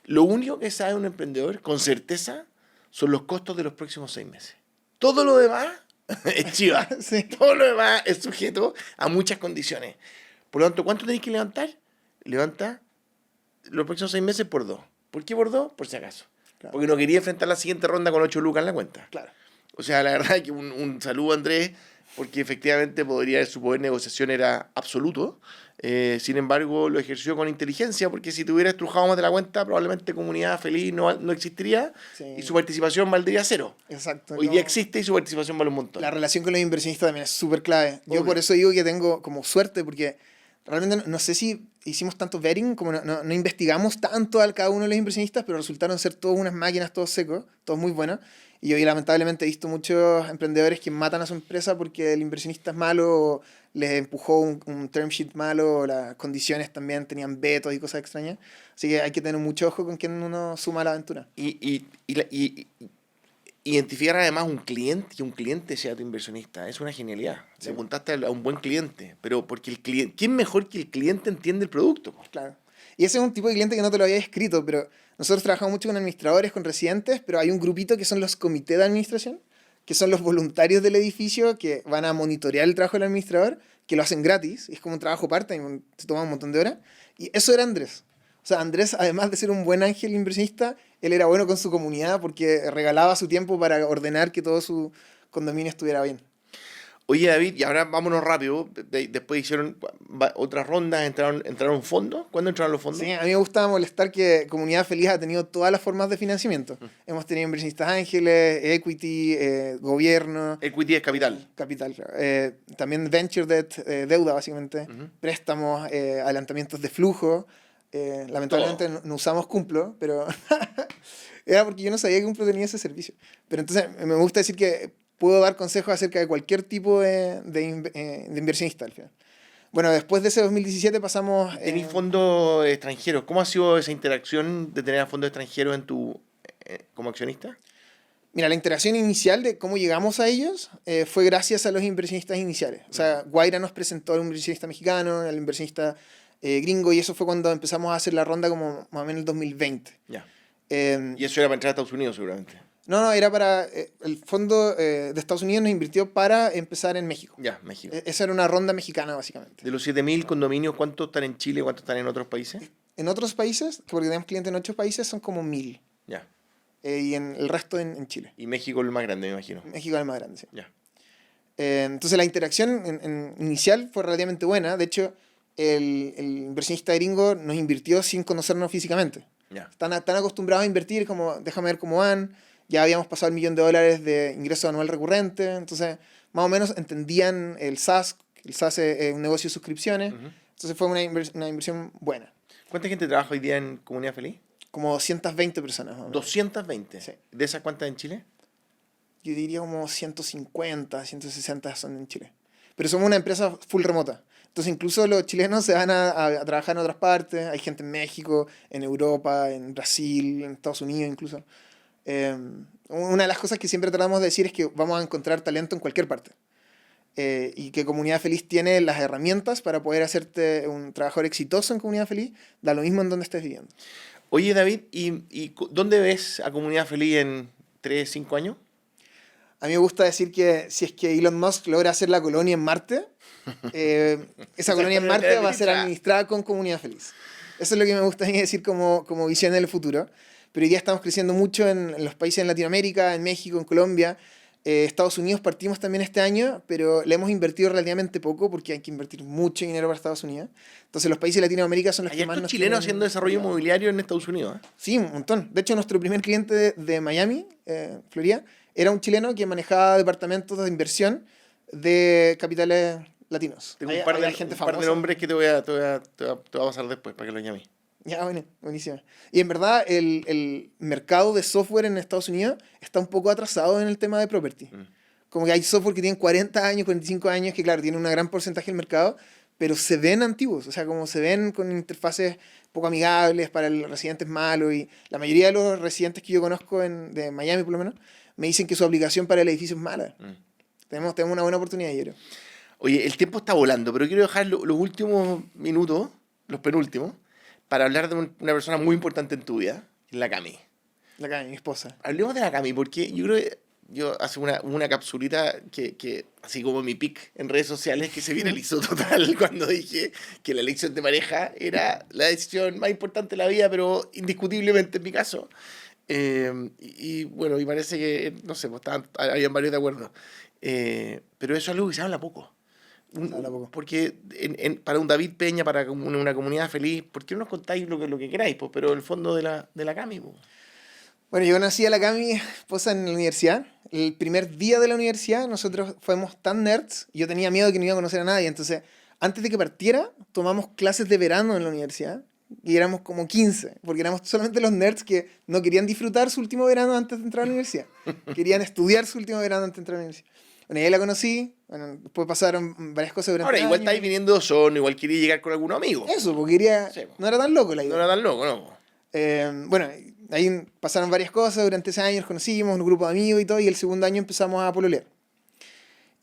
[SPEAKER 2] Lo único que sabe un emprendedor con certeza son los costos de los próximos 6 meses. Todo lo demás es chiva.
[SPEAKER 1] Sí.
[SPEAKER 2] Todo lo demás es sujeto a muchas condiciones. Por lo tanto, ¿cuánto tenéis que levantar? Levanta los próximos 6 meses por 2. ¿Por qué por 2? Por si acaso.
[SPEAKER 1] Claro.
[SPEAKER 2] Porque no quería enfrentar la siguiente ronda con 8 lucas en la cuenta.
[SPEAKER 1] Claro.
[SPEAKER 2] O sea, la verdad es que un saludo a Andrés, porque efectivamente su poder de negociación era absoluto. Sin embargo, lo ejerció con inteligencia, porque si te hubiera estrujado más de la cuenta, probablemente Comunidad Feliz no existiría,
[SPEAKER 1] Sí.
[SPEAKER 2] y su participación valdría 0.
[SPEAKER 1] Exacto.
[SPEAKER 2] Hoy día existe y su participación vale un montón.
[SPEAKER 1] La relación con los inversionistas también es súper clave. Yo
[SPEAKER 2] Obvio.
[SPEAKER 1] por eso digo que tengo como suerte, porque realmente no sé si hicimos tanto vetting, como no investigamos tanto a cada uno de los inversionistas, pero resultaron ser todas unas máquinas, todos secos, todos muy buenos. Y hoy lamentablemente he visto muchos emprendedores que matan a su empresa porque el inversionista es malo, o les empujó un term sheet malo, o las condiciones también tenían vetos y cosas extrañas. Así que hay que tener mucho ojo con quién uno suma a la aventura.
[SPEAKER 2] Y identificar además un cliente, que un cliente sea tu inversionista, es una genialidad.
[SPEAKER 1] Sí.
[SPEAKER 2] Le apuntaste a un buen cliente, pero porque el cliente, ¿quién mejor que el cliente entiende el producto?
[SPEAKER 1] Claro. Y ese es un tipo de cliente que no te lo había escrito, pero nosotros trabajamos mucho con administradores, con residentes, pero hay un grupito que son los comités de administración, que son los voluntarios del edificio que van a monitorear el trabajo del administrador, que lo hacen gratis, y es como un trabajo part-time, se toma un montón de horas. Y eso era Andrés. O sea, Andrés, además de ser un buen ángel inversionista, él era bueno con su comunidad porque regalaba su tiempo para ordenar que todo su condominio estuviera bien.
[SPEAKER 2] Oye, David, y ahora vámonos rápido. Después hicieron otras rondas, entraron fondos. ¿Cuándo entraron los fondos?
[SPEAKER 1] Sí, a mí me gusta molestar que Comunidad Feliz ha tenido todas las formas de financiamiento. Hemos tenido inversionistas ángeles, equity, gobierno,
[SPEAKER 2] Equity es capital.
[SPEAKER 1] capital, claro. También venture debt, deuda básicamente, préstamos, adelantamientos de flujo. Lamentablemente no usamos Cumplo, pero era porque yo no sabía que Cumplo tenía ese servicio. Pero entonces me gusta decir que puedo dar consejos acerca de cualquier tipo de inversionista al final. Bueno, después de ese 2017 pasamos...
[SPEAKER 2] ¿Tenís fondos extranjeros? ¿Cómo ha sido esa interacción de tener a fondos extranjeros como accionista?
[SPEAKER 1] Mira, la interacción inicial de cómo llegamos a ellos fue gracias a los inversionistas iniciales. O sea, Guaira nos presentó al inversionista mexicano, al inversionista gringo, y eso fue cuando empezamos a hacer la ronda como más o menos en el 2020.
[SPEAKER 2] Ya.
[SPEAKER 1] Eh,
[SPEAKER 2] Y eso era para entrar a Estados Unidos seguramente.
[SPEAKER 1] no, era para... el fondo de Estados Unidos nos invirtió para empezar en México.
[SPEAKER 2] Ya, México.
[SPEAKER 1] Esa era una ronda mexicana, básicamente.
[SPEAKER 2] De los 7.000 condominios, ¿cuántos están en Chile? ¿Cuántos están en otros países?
[SPEAKER 1] En otros países, porque tenemos clientes en 8 países, son como 1000.
[SPEAKER 2] Ya.
[SPEAKER 1] Y en el resto en Chile.
[SPEAKER 2] Y México es el más grande, me imagino.
[SPEAKER 1] México es el más grande, sí.
[SPEAKER 2] Ya.
[SPEAKER 1] Entonces la interacción inicial fue relativamente buena. De hecho, el inversionista gringo nos invirtió sin conocernos físicamente.
[SPEAKER 2] Ya.
[SPEAKER 1] Están tan acostumbrados a invertir como, déjame ver cómo van. Ya habíamos pasado $1 millón de ingreso anual recurrente. Entonces, más o menos entendían el SaaS. El SaaS es un negocio de suscripciones. Entonces fue una inversión buena.
[SPEAKER 2] ¿Cuánta gente trabaja hoy día en Comunidad Feliz?
[SPEAKER 1] Como 220 personas. Más o menos.
[SPEAKER 2] 220.
[SPEAKER 1] Sí.
[SPEAKER 2] ¿De esas cuántas en Chile?
[SPEAKER 1] Yo diría como 150, 160 son en Chile. Pero somos una empresa full remota. Entonces incluso los chilenos se van a trabajar en otras partes. Hay gente en México, en Europa, en Brasil, en Estados Unidos incluso. Una de las cosas que siempre tratamos de decir es que vamos a encontrar talento en cualquier parte. Y que Comunidad Feliz tiene las herramientas para poder hacerte un trabajador exitoso en Comunidad Feliz. Da lo mismo en donde estés viviendo.
[SPEAKER 2] Oye, David, ¿y dónde ves a Comunidad Feliz en 3, 5 años?
[SPEAKER 1] A mí me gusta decir que si es que Elon Musk logra hacer la colonia en Marte, esa colonia en Marte va a ser administrada con Comunidad Feliz. Eso es lo que me gusta a mí decir como visión del futuro. Pero hoy día estamos creciendo mucho en los países en Latinoamérica, en México, en Colombia. Estados Unidos partimos también este año, pero le hemos invertido relativamente poco porque hay que invertir mucho dinero para Estados Unidos. Entonces los países de Latinoamérica son los
[SPEAKER 2] Hay
[SPEAKER 1] que más
[SPEAKER 2] hartos
[SPEAKER 1] nos
[SPEAKER 2] chilenos
[SPEAKER 1] tienen
[SPEAKER 2] haciendo desarrollo
[SPEAKER 1] aliados.
[SPEAKER 2] inmobiliario en Estados Unidos. ¿Eh?
[SPEAKER 1] Sí, un montón. De hecho, nuestro primer cliente de Miami, Florida, era un chileno que manejaba departamentos de inversión de capitales latinos.
[SPEAKER 2] Tengo
[SPEAKER 1] Hay-
[SPEAKER 2] un par
[SPEAKER 1] hay
[SPEAKER 2] de
[SPEAKER 1] gente
[SPEAKER 2] nombres
[SPEAKER 1] famosa.
[SPEAKER 2] que te voy a pasar después para que los llames.
[SPEAKER 1] Ya, bueno, buenísimo. Y en verdad, el mercado de software en Estados Unidos está un poco atrasado en el tema de property. Como que hay software que tienen 40 años, 45 años, que claro, tienen un gran porcentaje del mercado, pero se ven antiguos, o sea, como se ven con interfaces poco amigables para el residente es malo, y la mayoría de los residentes que yo conozco de Miami por lo menos, me dicen que su aplicación para el edificio es mala. Tenemos una buena oportunidad, yo creo.
[SPEAKER 2] Oye, el tiempo está volando, pero quiero dejar los últimos minutos, los penúltimos, para hablar de una persona muy importante en tu vida, que es la Cami.
[SPEAKER 1] La Cami, mi esposa.
[SPEAKER 2] Hablemos de la Cami, porque yo creo que yo hace una capsulita que, así como mi pic en redes sociales, que se viralizó total cuando dije que la elección de pareja era la decisión más importante de la vida, pero indiscutiblemente en mi caso. Bueno, y parece que, no sé, pues habían varios de acuerdo. Pero eso es algo que se habla poco.
[SPEAKER 1] Se habla poco.
[SPEAKER 2] Porque para un David Peña, para una comunidad feliz, ¿por qué no nos contáis lo que queráis? Pues, pero el fondo de la Cami. Pues.
[SPEAKER 1] Bueno, yo conocí a la Cami, esposa, en la universidad. El primer día de la universidad nosotros fuimos tan nerds, y yo tenía miedo de que no iba a conocer a nadie. Entonces, antes de que partiera, tomamos clases de verano en la universidad. Y éramos como 15, porque éramos solamente los nerds que no querían disfrutar su último verano antes de entrar a la universidad. Querían estudiar su último verano antes de entrar a la universidad. Bueno, y ahí la conocí. Bueno, después pasaron varias cosas durante
[SPEAKER 2] Ahora,
[SPEAKER 1] el
[SPEAKER 2] igual
[SPEAKER 1] año.
[SPEAKER 2] estáis viniendo de Osorno, igual quería llegar con algunos amigos.
[SPEAKER 1] Eso, porque quería...
[SPEAKER 2] Sí.
[SPEAKER 1] No era tan loco la idea.
[SPEAKER 2] No era tan loco, ¿no?
[SPEAKER 1] Bueno, ahí pasaron varias cosas, durante ese año nos conocimos, un grupo de amigos y todo, y el segundo año empezamos a pololear.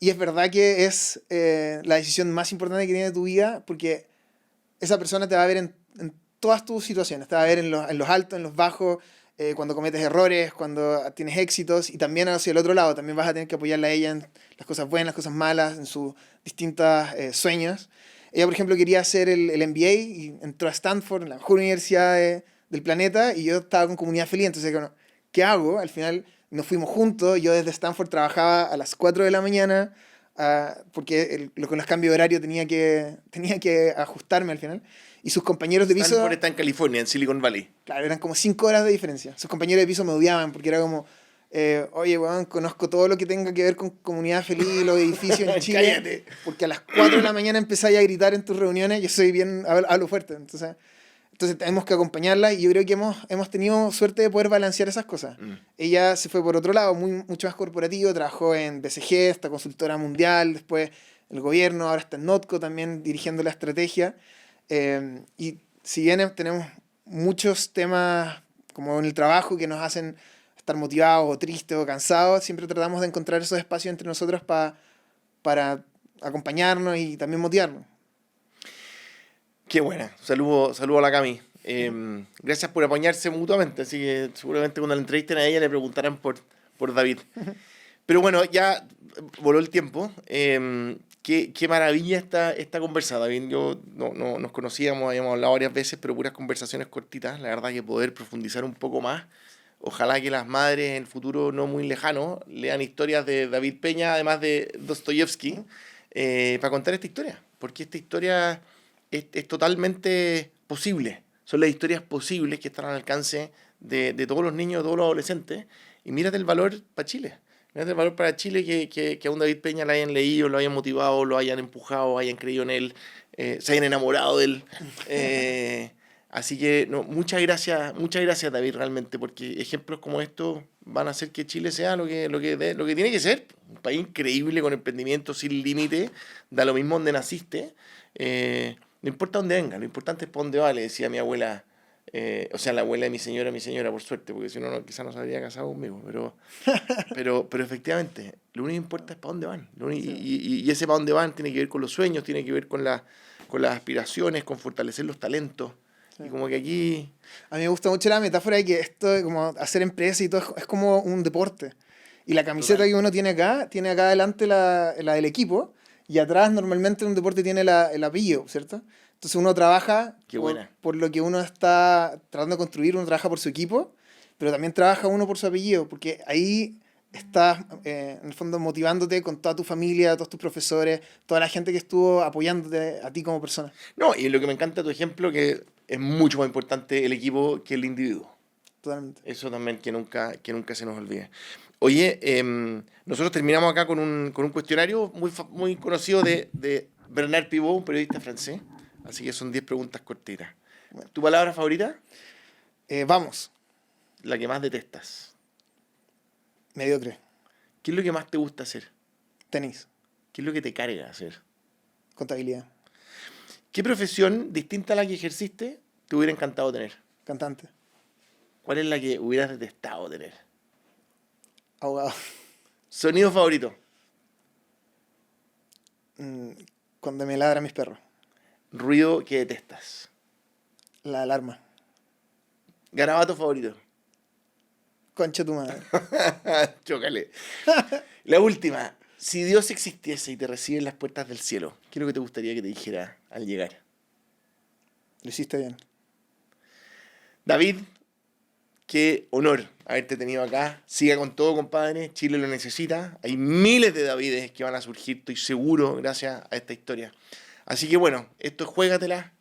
[SPEAKER 1] Y es verdad que es la decisión más importante que tienes de tu vida, porque esa persona te va a ver en todas tus situaciones, te va a ver en los altos, en los bajos, cuando cometes errores, cuando tienes éxitos, y también hacia el otro lado, también vas a tener que apoyarla a ella en las cosas buenas, las cosas malas, en sus distintos sueños. Ella, por ejemplo, quería hacer el MBA y entró a Stanford, la mejor universidad del planeta, y yo estaba con comunidad feliz. Entonces, bueno, ¿qué hago? Al final nos fuimos juntos. Yo desde Stanford trabajaba a las 4 de la mañana, porque con los cambios de horario tenía que ajustarme al final. Y sus compañeros de piso...
[SPEAKER 2] Stanford está en California, en Silicon Valley.
[SPEAKER 1] Claro, eran como 5 horas de diferencia. Sus compañeros de piso me odiaban porque era como... oye, weón, conozco todo lo que tenga que ver con comunidad feliz, los edificios en Chile.
[SPEAKER 2] Cállate.
[SPEAKER 1] Porque a las 4 de la mañana empezáis a gritar en tus reuniones. Yo soy bien, hablo fuerte. Entonces tenemos que acompañarla, y yo creo que hemos tenido suerte de poder balancear esas cosas. Ella se fue por otro lado, mucho más corporativo, trabajó en BCG, esta consultora mundial, después el gobierno, ahora está en Notco también dirigiendo la estrategia. Y si bien tenemos muchos temas como en el trabajo que nos hacen estar motivados o tristes o cansados, siempre tratamos de encontrar esos espacios entre nosotros para acompañarnos y también motivarnos.
[SPEAKER 2] Qué buena. Saludo a la Cami. Gracias por apañarse mutuamente. Así que seguramente cuando la entrevisten a ella le preguntarán por David. Pero bueno, ya voló el tiempo. Qué maravilla esta conversa, David. Yo no nos conocíamos, habíamos hablado varias veces, pero puras conversaciones cortitas. La verdad que poder profundizar un poco más. Ojalá que las madres en el futuro no muy lejano lean historias de David Peña, además de Dostoyevsky, para contar esta historia. Porque esta historia es totalmente posible. Son las historias posibles que están al alcance de todos los niños, de todos los adolescentes. Y mírate el valor para Chile. Mírate el valor para Chile que a un David Peña le hayan leído, lo hayan motivado, lo hayan empujado, hayan creído en él, se hayan enamorado de él. Así que muchas gracias David, realmente, porque ejemplos como estos van a hacer que Chile sea lo que tiene que ser. Un país increíble, con emprendimiento sin límite, da lo mismo donde naciste. No importa dónde venga, lo importante es para dónde va, le decía mi abuela, o sea, la abuela de mi señora, por suerte, porque si no, quizás no se habría casado conmigo, pero efectivamente, lo único que importa es para dónde van. Y ese para dónde van tiene que ver con los sueños, tiene que ver con las aspiraciones, con fortalecer los talentos. Sí. Y como que aquí...
[SPEAKER 1] A mí me gusta mucho la metáfora de que esto de como hacer empresa y todo es como un deporte. Y la camiseta que uno tiene acá adelante la del equipo, y atrás normalmente un deporte tiene el apellido, ¿cierto? Entonces uno trabaja por lo que uno está tratando de construir, uno trabaja por su equipo, pero también trabaja uno por su apellido, porque ahí estás, en el fondo, motivándote con toda tu familia, todos tus profesores, toda la gente que estuvo apoyándote a ti como persona.
[SPEAKER 2] No, y lo que me encanta tu ejemplo, que es mucho más importante el equipo que el individuo.
[SPEAKER 1] Totalmente.
[SPEAKER 2] Eso también que nunca se nos olvide. Oye, nosotros terminamos acá con un cuestionario muy conocido de Bernard Pivot, un periodista francés. Así que son 10 preguntas cortitas. Bueno. ¿Tu palabra favorita?
[SPEAKER 1] Vamos.
[SPEAKER 2] La que más detestas.
[SPEAKER 1] Mediocre.
[SPEAKER 2] ¿Qué es lo que más te gusta hacer?
[SPEAKER 1] Tenis.
[SPEAKER 2] ¿Qué es lo que te carga hacer?
[SPEAKER 1] Contabilidad.
[SPEAKER 2] ¿Qué profesión distinta a la que ejerciste te hubiera encantado tener?
[SPEAKER 1] Cantante.
[SPEAKER 2] ¿Cuál es la que hubieras detestado tener?
[SPEAKER 1] Abogado.
[SPEAKER 2] ¿Sonido favorito?
[SPEAKER 1] Cuando me ladran mis perros.
[SPEAKER 2] Ruido que detestas.
[SPEAKER 1] La alarma.
[SPEAKER 2] Garabato favorito.
[SPEAKER 1] Concha tu madre.
[SPEAKER 2] Chócale. La última. Si Dios existiese y te recibe en las puertas del cielo, ¿qué es lo que te gustaría que te dijera al llegar?
[SPEAKER 1] Lo hiciste bien.
[SPEAKER 2] David, qué honor haberte tenido acá. Siga con todo, compadre. Chile lo necesita. Hay miles de Davides que van a surgir, estoy seguro, gracias a esta historia. Así que bueno, esto es Juégatela.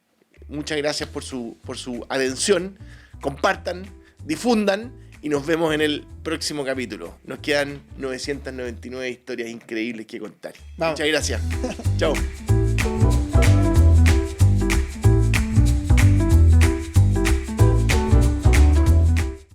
[SPEAKER 2] Muchas gracias por su atención. Compartan, difundan y nos vemos en el próximo capítulo. Nos quedan 999 historias increíbles que contar.
[SPEAKER 1] Vamos.
[SPEAKER 2] Muchas gracias. Chao.